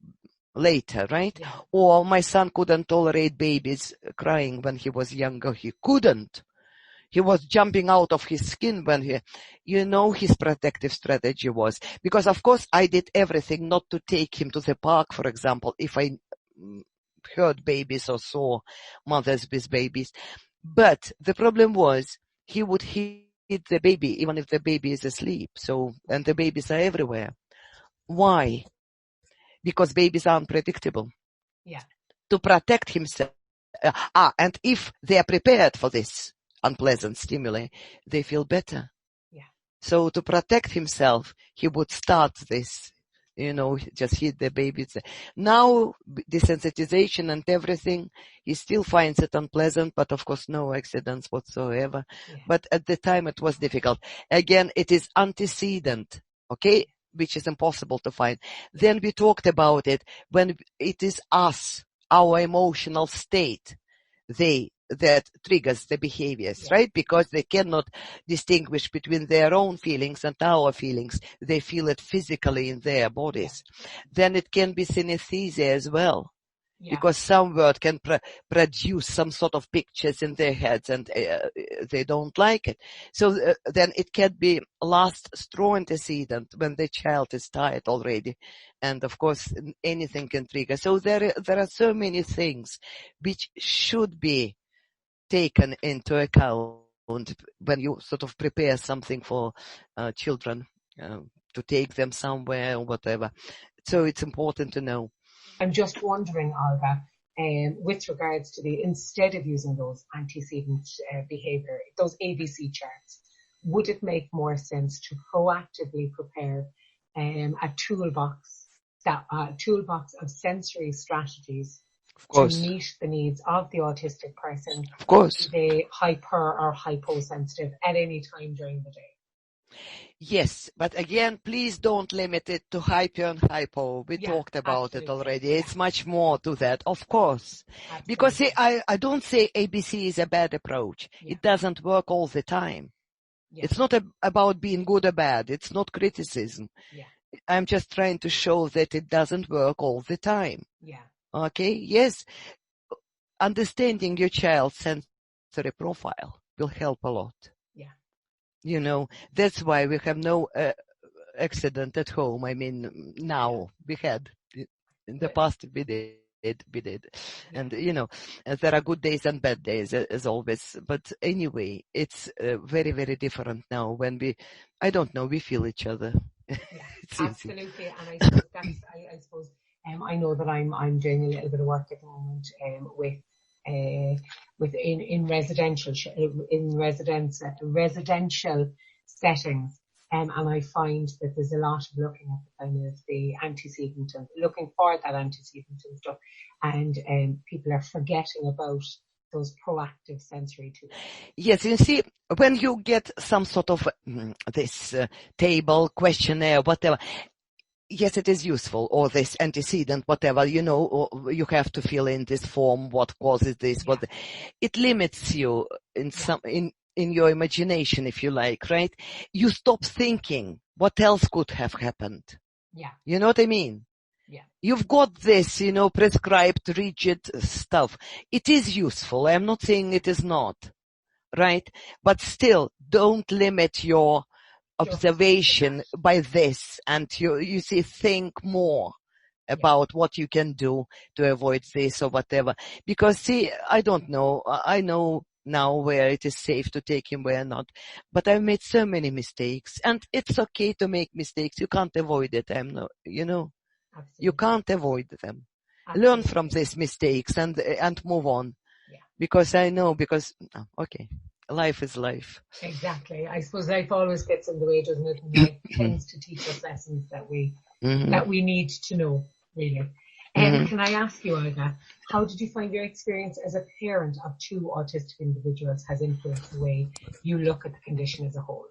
[SPEAKER 2] later, right? Or my son couldn't tolerate babies crying when he was younger. He couldn't. He was jumping out of his skin when his protective strategy was, because of course I did everything not to take him to the park, for example, if I heard babies or saw mothers with babies. But the problem was he would hit the baby even if the baby is asleep. So, and the babies are everywhere. Why? Because babies are unpredictable.
[SPEAKER 1] Yeah.
[SPEAKER 2] To protect himself. And if they are prepared for this unpleasant stimuli, they feel better.
[SPEAKER 1] Yeah.
[SPEAKER 2] So to protect himself, he would start this, just hit the baby. Now, desensitization and everything, he still finds it unpleasant, but of course no accidents whatsoever.
[SPEAKER 1] Yeah.
[SPEAKER 2] But at the time it was difficult. Again, it is antecedent, okay, which is impossible to find. Then we talked about it when it is us, our emotional state, that triggers the behaviors, right? Because they cannot distinguish between their own feelings and our feelings. They feel it physically in their bodies. Then it can be synesthesia as well. Because some word can produce some sort of pictures in their heads and they don't like it. So then it can be last straw antecedent when the child is tired already. And of course, anything can trigger. So there are so many things which should be taken into account when you sort of prepare something for children to take them somewhere or whatever. So it's important to know.
[SPEAKER 1] I'm just wondering, Olga, with regards to instead of using those antecedent behavior, those ABC charts, would it make more sense to proactively prepare a toolbox of sensory strategies to meet the needs of the autistic person,
[SPEAKER 2] of course,
[SPEAKER 1] they hyper or hyposensitive at any time during the day?
[SPEAKER 2] Yes, but again, please don't limit it to hyper and hypo. We talked about it already. It's much more to that, of course. Absolutely. Because see, I don't say ABC is a bad approach. It doesn't work all the time. It's not about being good or bad. It's not criticism. I'm just trying to show that it doesn't work all the time. Okay? Yes. Understanding your child's sensory profile will help a lot. That's why we have no accident at home. I mean, now we had. In the past we did. And, there are good days and bad days as always. But anyway, it's very, very different now when we feel each other.
[SPEAKER 1] Absolutely. And I suppose I suppose I know that I'm doing a little bit of work at the moment in residential settings, and I find that there's a lot of looking at the kind of the antecedent and looking for that antecedent and stuff, and people are forgetting about those proactive sensory tools.
[SPEAKER 2] Yes, you see, when you get some sort of this table, questionnaire, whatever, yes, it is useful, or this antecedent, whatever, or you have to fill in this form, what causes this, it limits you in your imagination, if you like, right? You stop thinking what else could have happened. You know what I mean? You've got this, prescribed, rigid stuff. It is useful. I'm not saying it is not, right? But still, don't limit your observation by this, and you see, think more about what you can do to avoid this or whatever. Because see, I don't know. I know now where it is safe to take him, where not. But I've made so many mistakes, and it's okay to make mistakes. You can't avoid it. You can't avoid them. Absolutely. Learn from these mistakes and move on. Because okay. Life is life.
[SPEAKER 1] Exactly. I suppose life always gets in the way, doesn't it? And life tends to teach us lessons that we need to know, really. Can I ask you, Olga, how did you find your experience as a parent of two autistic individuals has influenced the way you look at the condition as a whole?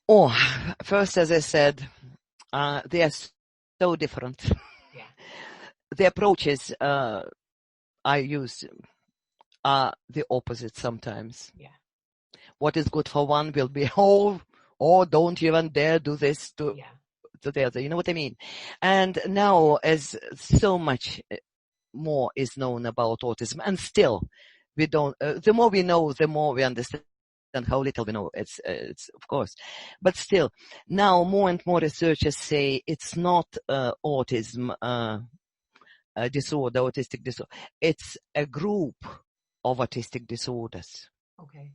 [SPEAKER 2] Oh, first, as I said, they are so different. The approaches I use are the opposite sometimes. What is good for one will be, don't even dare do this to the other. You know what I mean? And now, as so much more is known about autism, and still we don't, the more we know, the more we understand how little we know. It's of course, but still, now more and more researchers say it's not autism disorder, autistic disorder. It's a group of autistic disorders.
[SPEAKER 1] Okay.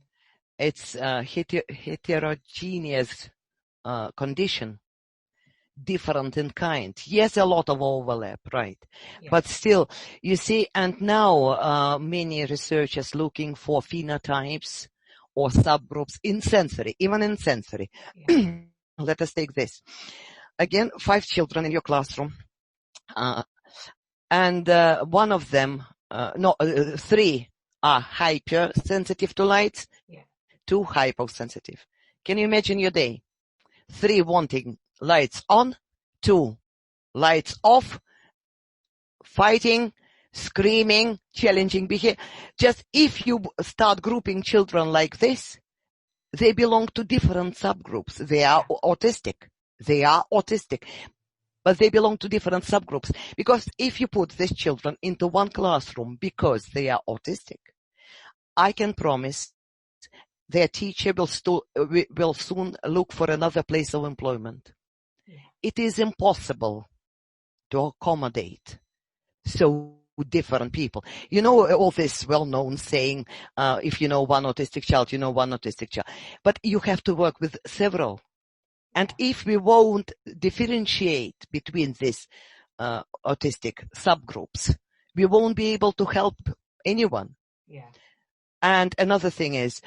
[SPEAKER 2] It's a heterogeneous condition, different in kind. Yes, a lot of overlap, right?
[SPEAKER 1] Yeah.
[SPEAKER 2] But still, you see, and now many researchers looking for phenotypes or subgroups in sensory, even in sensory.
[SPEAKER 1] Yeah.
[SPEAKER 2] Let us take this. Again, 5 children in your classroom. And one of them, 3 are hypersensitive to light,
[SPEAKER 1] Yeah.
[SPEAKER 2] 2 hyposensitive. Can you imagine your day? 3 wanting lights on, 2 lights off, fighting, screaming, challenging behavior. Just if you start grouping children like this, they belong to different subgroups. They are autistic. They are autistic. But they belong to different subgroups. Because if you put these children into one classroom because they are autistic, I can promise their teacher will soon look for another place of employment. Yeah. It is impossible to accommodate so different people. You know all this well-known saying, if you know one autistic child, you know one autistic child. But you have to work with several. And if we won't differentiate between these autistic subgroups, we won't be able to help anyone. Yeah. And another thing is,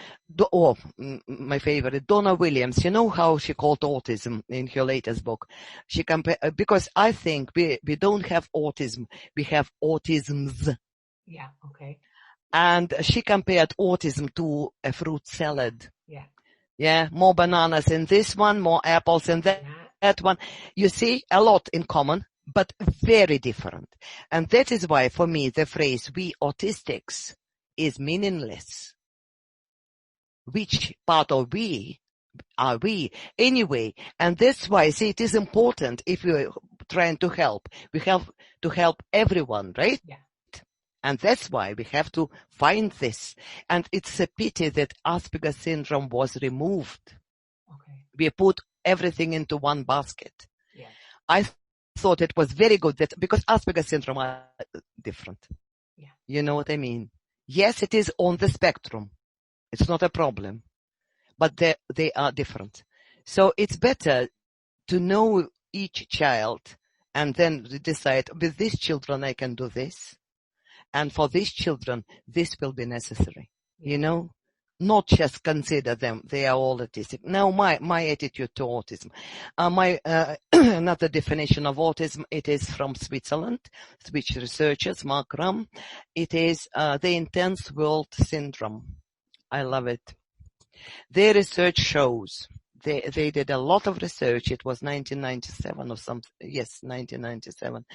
[SPEAKER 2] my favorite, Donna Williams, you know how she called autism in her latest book? She because I think we don't have autism, we have autisms.
[SPEAKER 1] Yeah, okay.
[SPEAKER 2] And she compared autism to a fruit salad.
[SPEAKER 1] Yeah.
[SPEAKER 2] Yeah, more bananas in this one, more apples in that one. You see, a lot in common, but very different. And that is why, for me, the phrase, we autistics, is meaningless. Which part of we are we anyway? And that's why, see, it is important if we're trying to help. We have to help everyone, right? Yeah. And that's why we have to find this. And it's a pity that Asperger's syndrome was removed. Okay. We put everything into one basket. Yeah. I thought it was very good that because Asperger's syndrome are different. Yeah. You know what I mean? Yes, it is on the spectrum. It's not a problem. But they are different. So it's better to know each child and then decide, with these children I can do this. And for these children, this will be necessary. Yeah. You know, not just consider them, they are all autistic. Now, my attitude to autism. Another definition of autism, it is from Switzerland, Swiss researchers, Mark Ram. It is the intense world syndrome. I love it. Their research shows, they did a lot of research. It was 1997 or something. Yes, 1997.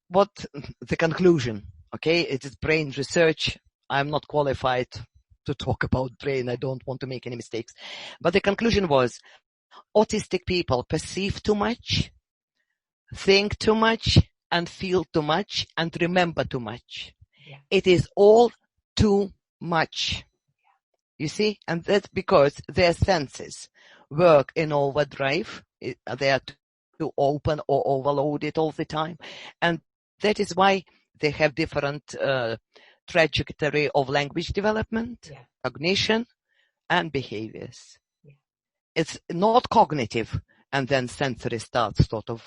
[SPEAKER 2] What the conclusion? Okay, it is brain research. I'm not qualified to talk about brain. I don't want to make any mistakes. But the conclusion was, autistic people perceive too much, think too much, and feel too much, and remember too much. Yeah. It is all too much. You see? And that's because their senses work in overdrive. They are too open or overloaded all the time. And that is why they have different trajectory of language development, cognition, and behaviors. Yeah. It's not cognitive and then sensory starts sort of.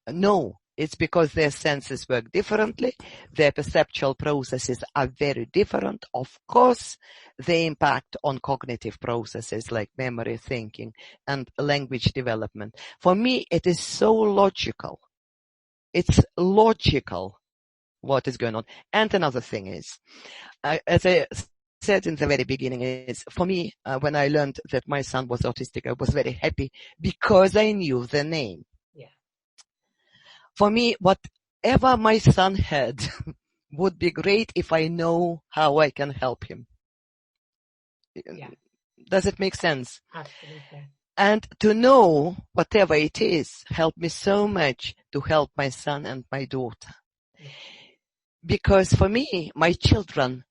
[SPEAKER 2] No, it's because their senses work differently. Their perceptual processes are very different. Of course, they impact on cognitive processes like memory, thinking, and language development. For me, it is so logical. It's logical what is going on. And another thing is, as I said in the very beginning, is for me, when I learned that my son was autistic, I was very happy because I knew the name. Yeah. For me, whatever my son had would be great if I know how I can help him. Yeah. Does it make sense?
[SPEAKER 1] Absolutely.
[SPEAKER 2] And to know whatever it is helped me so much to help my son and my daughter. Yeah. Because for me, my children,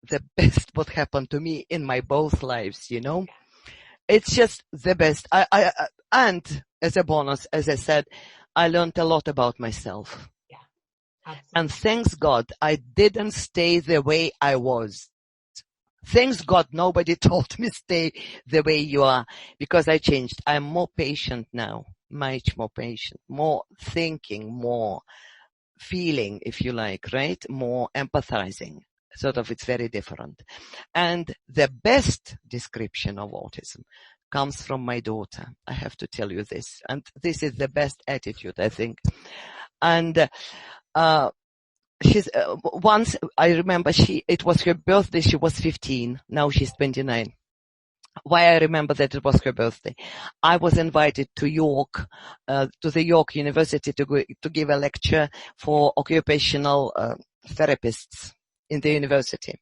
[SPEAKER 2] the best what happened to me in my both lives, you know. Yeah. It's just the best. And as a bonus, as I said, I learned a lot about myself. Yeah.
[SPEAKER 1] Absolutely.
[SPEAKER 2] And thanks God, I didn't stay the way I was. Thanks God, nobody told me stay the way you are, because I changed. I'm more patient now, much more patient, more thinking, more feeling, if you like, right? More empathizing. Sort of, it's very different. And the best description of autism comes from my daughter. I have to tell you this. And this is the best attitude, I think. And, she's, once I remember it was her birthday. She was 15. Now she's 29. Why I remember that it was her birthday. I was invited to York, to the York University to give a lecture for occupational therapists in the university.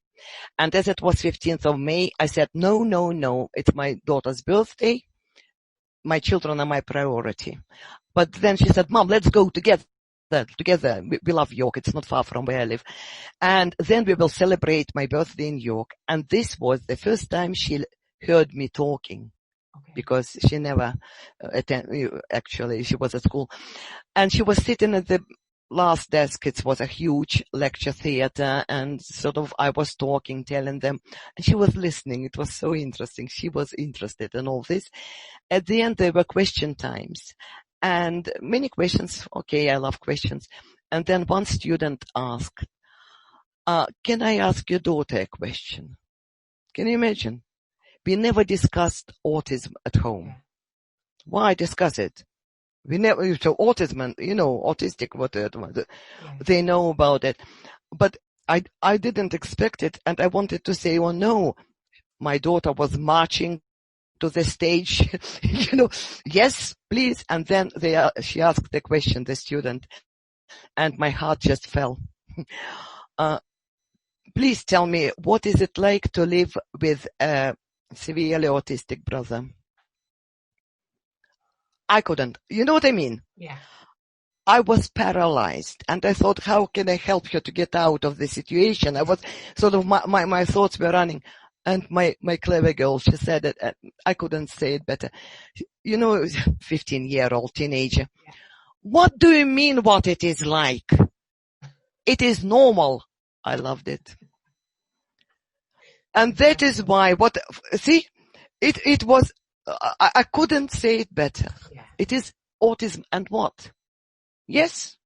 [SPEAKER 2] And as it was 15th of May, I said, no, it's my daughter's birthday. My children are my priority. But then she said, Mom, let's go together. We love York. It's not far from where I live. And then we will celebrate my birthday in York. And this was the first time she heard me talking, because she never actually, she was at school. And she was sitting at the last desk. It was a huge lecture theater, and sort of I was talking, telling them, and she was listening. It was so interesting. She was interested in all this. At the end, there were question times, and many questions. Okay, I love questions. And then one student asked, can I ask your daughter a question? Can you imagine? We never discussed autism at home. Why discuss it? We never, so autism, and, autistic, they know about it. But I didn't expect it, and I wanted to say, oh no, my daughter was marching to the stage, yes, please. And then she asked the question, the student, and my heart just fell. Please tell me, what is it like to live with a severely autistic brother? I couldn't. You know what I mean?
[SPEAKER 1] Yeah.
[SPEAKER 2] I was paralyzed, and I thought, how can I help her to get out of the situation? I was sort of, my thoughts were running. And my clever girl, she said that I couldn't say it better. 15-year-old teenager. Yeah. What do you mean what it is like? It is normal. I loved it. And that is why it was, I couldn't say it better. Yeah. It is autism and what? Yes.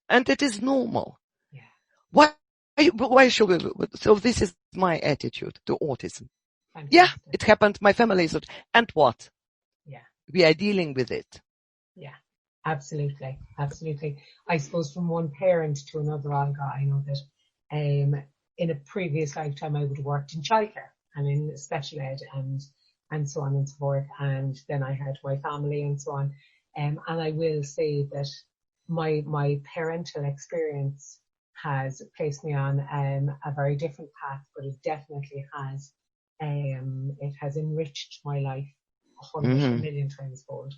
[SPEAKER 2] And it is normal. Yeah. Why should we? So this is my attitude to autism. Fantastic. Yeah, it happened. My family is, and what? Yeah. We are dealing with it.
[SPEAKER 1] Yeah, absolutely. Absolutely. I suppose from one parent to another, Olga, I know that, in a previous lifetime, I would have worked in childcare and in special ed and so on and so forth. And then I had my family and so on. And I will say that my parental experience has placed me on a very different path, but it definitely has. It has enriched my life 100 million times fold.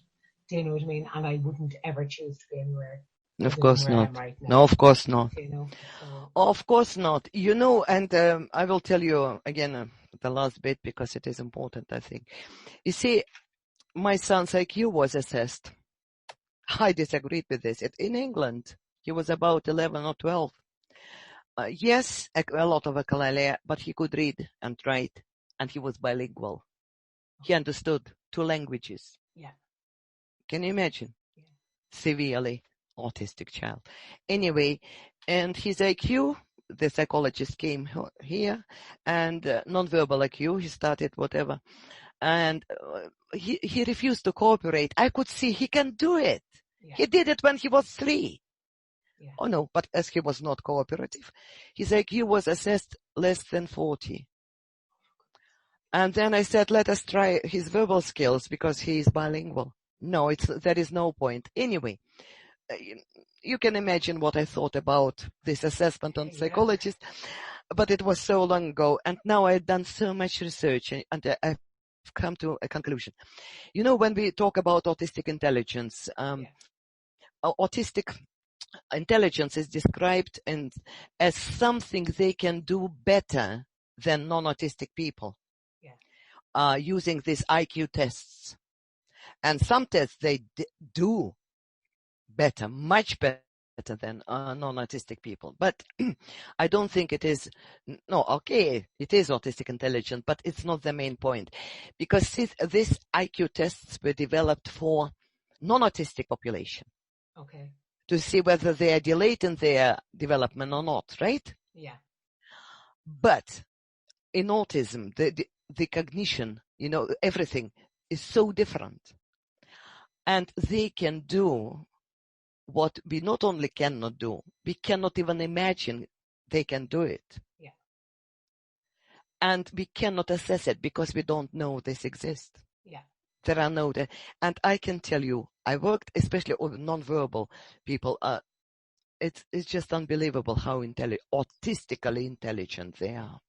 [SPEAKER 1] Do you know what I mean? And I wouldn't ever choose to be anywhere.
[SPEAKER 2] Of course not. Right, no, of course not. So. Of course not. And I will tell you again the last bit, because it is important, I think. You see, my son's IQ was assessed. I disagreed with this. In England, he was about 11 or 12. Yes, a lot of Echolalia, but he could read and write, and he was bilingual. He understood 2 languages. Yeah. Can you imagine? Yeah. Severely autistic child. Anyway, and his IQ, the psychologist came here, and non-verbal IQ, he started whatever, and he refused to cooperate. I could see he can do it. Yeah. He did it when he was 3. Yeah. Oh no, but as he was not cooperative, his IQ was assessed less than 40. And then I said, let us try his verbal skills, because he is bilingual. No, there is no point. Anyway, you can imagine what I thought about this assessment on psychologists, but it was so long ago, and now I've done so much research, and I've come to a conclusion. When we talk about autistic intelligence, autistic intelligence is described as something they can do better than non-autistic people, using these IQ tests. And some tests they do better, much better than non-autistic people. But I don't think it is, no, okay, it is autistic intelligence, but it's not the main point. Because these IQ tests were developed for non-autistic population.
[SPEAKER 1] Okay.
[SPEAKER 2] To see whether they are delayed in their development or not, right?
[SPEAKER 1] Yeah.
[SPEAKER 2] But in autism, the cognition, everything is so different. And they can do what we not only cannot do, we cannot even imagine they can do it.
[SPEAKER 1] Yeah.
[SPEAKER 2] And we cannot assess it because we don't know this exists.
[SPEAKER 1] Yeah.
[SPEAKER 2] There are no, and I can tell you, I worked especially with non-verbal people. It's just unbelievable how autistically intelligent they are.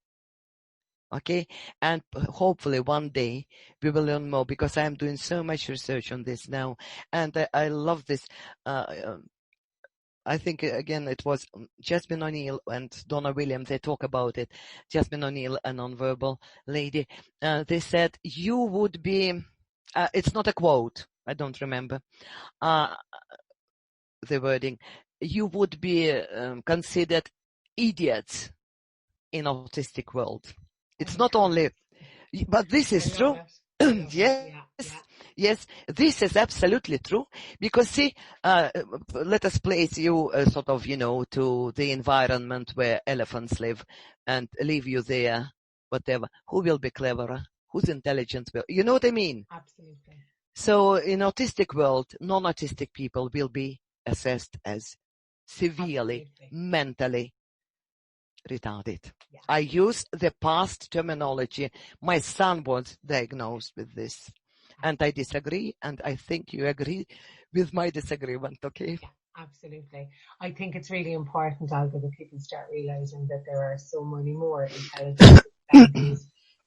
[SPEAKER 2] Okay, and hopefully one day we will learn more, because I am doing so much research on this now, and I love this. I think again it was Jasmine O'Neill and Donna Williams. They talk about it. Jasmine O'Neill, a non-verbal lady. They said you would be. It's not a quote. I don't remember the wording. You would be considered idiots in autistic world. It's not only, but this is true. Yes, this is absolutely true. Because see, let us place you sort of, to the environment where elephants live and leave you there, whatever. Who will be cleverer? Whose intelligence will, you know what I mean?
[SPEAKER 1] Absolutely.
[SPEAKER 2] So in autistic world, non-autistic people will be assessed as severely, mentally retarded. Yeah. I use the past terminology. My son was diagnosed with this, and I disagree, and I think you agree with my disagreement, okay?
[SPEAKER 1] Yeah, absolutely. I think it's really important, Olga, that people start realizing that there are so many more intelligence than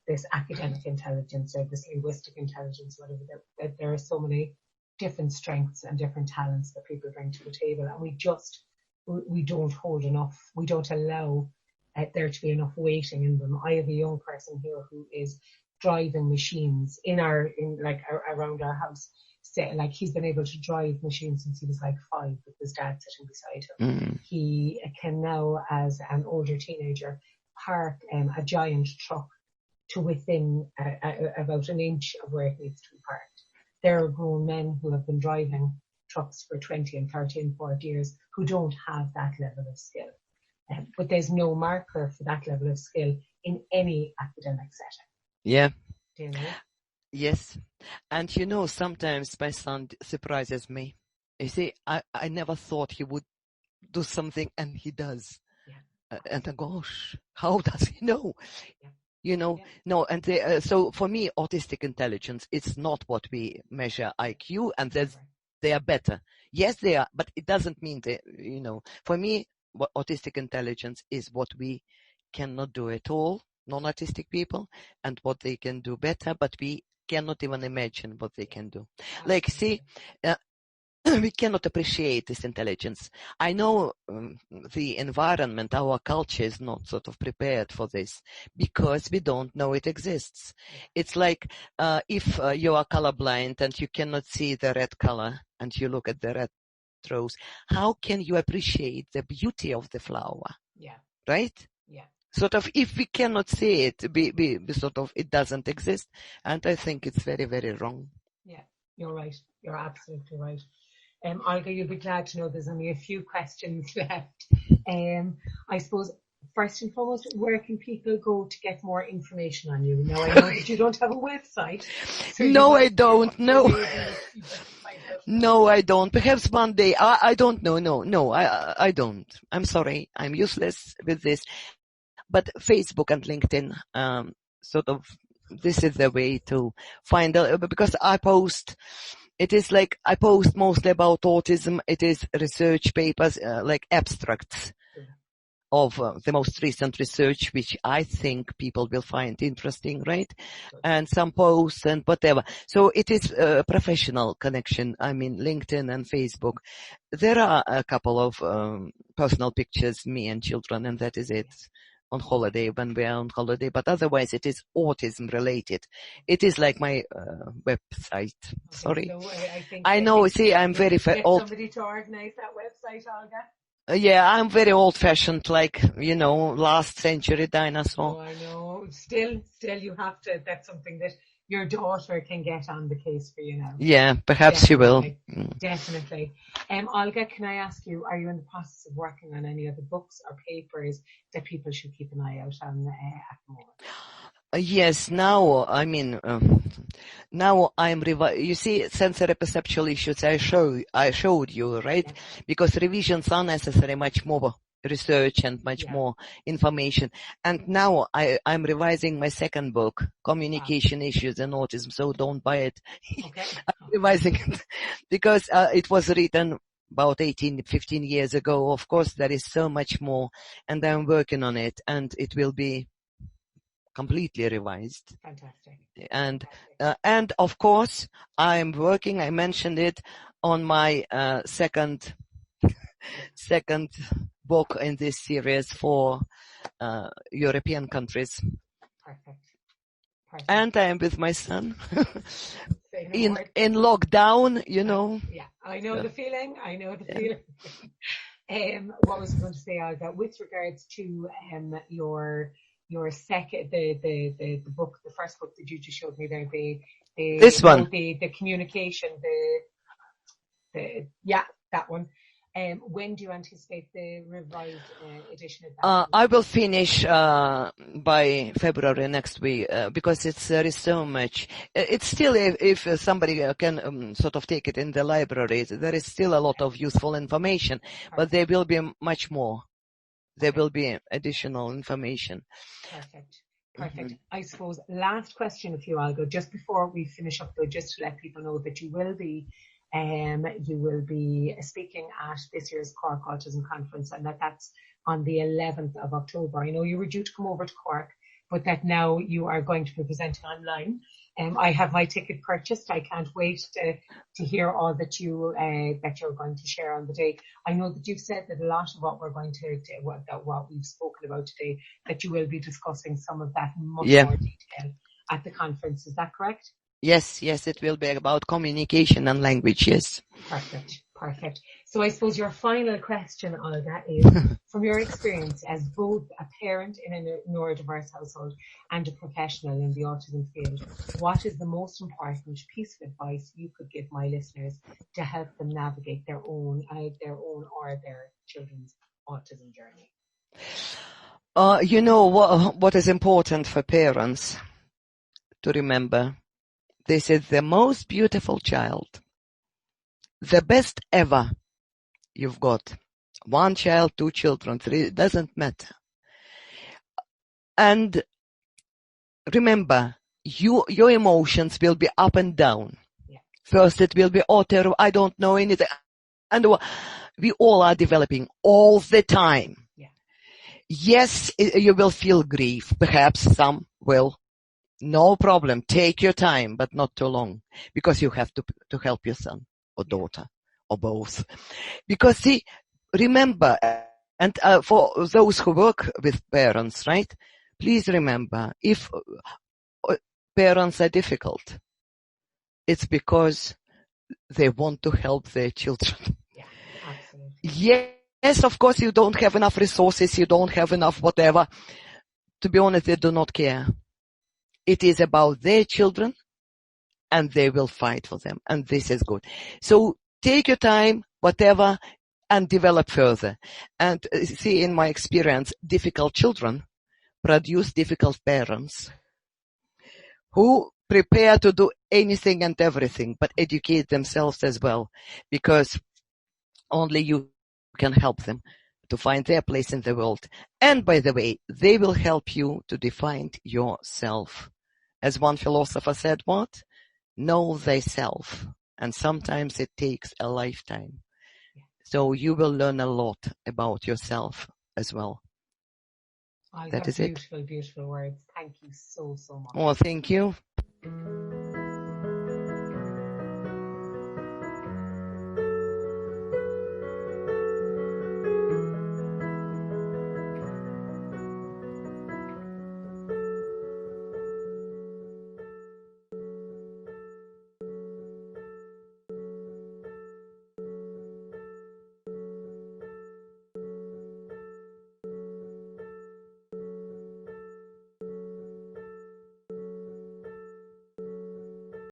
[SPEAKER 1] this academic intelligence or this linguistic intelligence, whatever. That there are so many different strengths and different talents that people bring to the table, and we don't hold enough. We don't allow there to be enough weighting in them. I have a young person here who is driving machines around our house. Like, he's been able to drive machines since he was like 5, with his dad sitting beside him. Mm. He can now, as an older teenager, park a giant truck to within about an inch of where it needs to be parked. There are grown men who have been driving trucks for 20 and 30 and 40 years who don't have that level of skill. But there's no marker for that level of skill in any academic setting.
[SPEAKER 2] Yeah.
[SPEAKER 1] Do you know?
[SPEAKER 2] Yes. And sometimes my son surprises me. You see, I never thought he would do something, and he does. Yeah. And gosh, how does he know? Yeah. No, and so for me, autistic intelligence, it's not what we measure IQ, and they are better. Yes, they are, but it doesn't mean that, for me, autistic intelligence is what we cannot do at all, non-autistic people, and what they can do better, but we cannot even imagine what they can do. Like, see, we cannot appreciate this intelligence. I know the environment, our culture is not sort of prepared for this because we don't know it exists. It's like if you are colorblind and you cannot see the red color and you look at the red rose, how can you appreciate the beauty of the flower?
[SPEAKER 1] Yeah.
[SPEAKER 2] Right?
[SPEAKER 1] Yeah.
[SPEAKER 2] Sort of, if we cannot see it, we sort of, it doesn't exist. And I think it's very, very wrong.
[SPEAKER 1] Yeah, you're right. You're absolutely right. Olga, you'll be glad to know there's only a few questions left. I suppose, first and foremost, where can people go to get more information on you? Now, I know that you don't have a website.
[SPEAKER 2] So no, I don't. No. No, I don't. Perhaps one day. I don't know. No, I don't. I'm sorry. I'm useless with this. But Facebook and LinkedIn, sort of, this is the way to find out, because I post. It is like I post mostly about autism. It is research papers, like abstracts of the most recent research, which I think people will find interesting, right? And some posts and whatever. So it is a professional connection. I mean, LinkedIn and Facebook. There are a couple of personal pictures, me and children, and that is it. on holiday when we are on holiday, but otherwise it is autism related. It is like my website.
[SPEAKER 1] Okay,
[SPEAKER 2] Sorry.
[SPEAKER 1] so I think
[SPEAKER 2] I know, see, I'm very
[SPEAKER 1] get
[SPEAKER 2] old.
[SPEAKER 1] somebody to organize that website, Olga.
[SPEAKER 2] Yeah, I'm very old-fashioned, like, last century dinosaur.
[SPEAKER 1] Oh, I know. Still, you have to. That's something that your daughter can get on the case for you now.
[SPEAKER 2] Yeah, perhaps she will.
[SPEAKER 1] Definitely. Olga, can I ask you, are you in the process of working on any other books or papers that people should keep an eye out on at the moment?
[SPEAKER 2] Yes, now, now I'm you see, sensory perceptual issues I showed you, right?
[SPEAKER 1] Yes.
[SPEAKER 2] Because revisions are necessary, much more research and much more information. And now I'm revising my second book, Communication Issues in Autism, so don't buy it.
[SPEAKER 1] Okay.
[SPEAKER 2] I'm revising it because it was written about 15 years ago. Of course, there is so much more, and I'm working on it, and it will be completely revised.
[SPEAKER 1] Fantastic.
[SPEAKER 2] And of course I'm working, I mentioned it, on my second book in this series for European countries.
[SPEAKER 1] Perfect.
[SPEAKER 2] And I am with my son in lockdown,
[SPEAKER 1] Yeah, I know the feeling. What was I going to say, Olga, with regards to your second, the book, the first book that you just showed me there,
[SPEAKER 2] this one,
[SPEAKER 1] the communication, that one. When do you anticipate the revised edition of that?
[SPEAKER 2] I will finish by February next week because there is so much. It's still, if somebody can sort of take it in the library, there is still a lot of useful information, but there will be much more. There will be additional information.
[SPEAKER 1] Perfect. Mm-hmm. I suppose last question of you, Olga, just before we finish up, though, just to let people know that you will be speaking at this year's Cork Autism Conference, and that's on the 11th of October. I know you were due to come over to Cork, but that now you are going to be presenting online. I have my ticket purchased. I can't wait to hear all that you're going to share on the day. I know that you've said that a lot of what we're going what we've spoken about today, that you will be discussing some of that in much more detail at the conference. Is that correct?
[SPEAKER 2] Yes, it will be about communication and language, yes.
[SPEAKER 1] Perfect. So I suppose your final question, Olga, is from your experience as both a parent in a neurodiverse household and a professional in the autism field, what is the most important piece of advice you could give my listeners to help them navigate their own or their children's autism journey?
[SPEAKER 2] What is important for parents to remember? This is the most beautiful child, the best ever you've got. 1 child, 2 children, 3, it doesn't matter. And remember, your emotions will be up and down. Yeah. First it will be, terror, I don't know anything. And we all are developing all the time. Yeah. Yes, you will feel grief. Perhaps some will. No problem. Take your time, but not too long, because you have to help your son or daughter or both. Because see, remember, and for those who work with parents, right? Please remember, if parents are difficult, it's because they want to help their children.
[SPEAKER 1] Yeah, absolutely.
[SPEAKER 2] Yes, of course, you don't have enough resources, you don't have enough whatever. To be honest, they do not care. It is about their children, and they will fight for them, and this is good. So take your time, whatever, and develop further. And see, in my experience, difficult children produce difficult parents who prepare to do anything and everything, but educate themselves as well, because only you can help them to find their place in the world. And by the way, they will help you to define yourself. As one philosopher said, what? Know thyself. And sometimes it takes a lifetime. So you will learn a lot about yourself as well.
[SPEAKER 1] That is beautiful, beautiful words. Thank you so much.
[SPEAKER 2] Oh, thank you.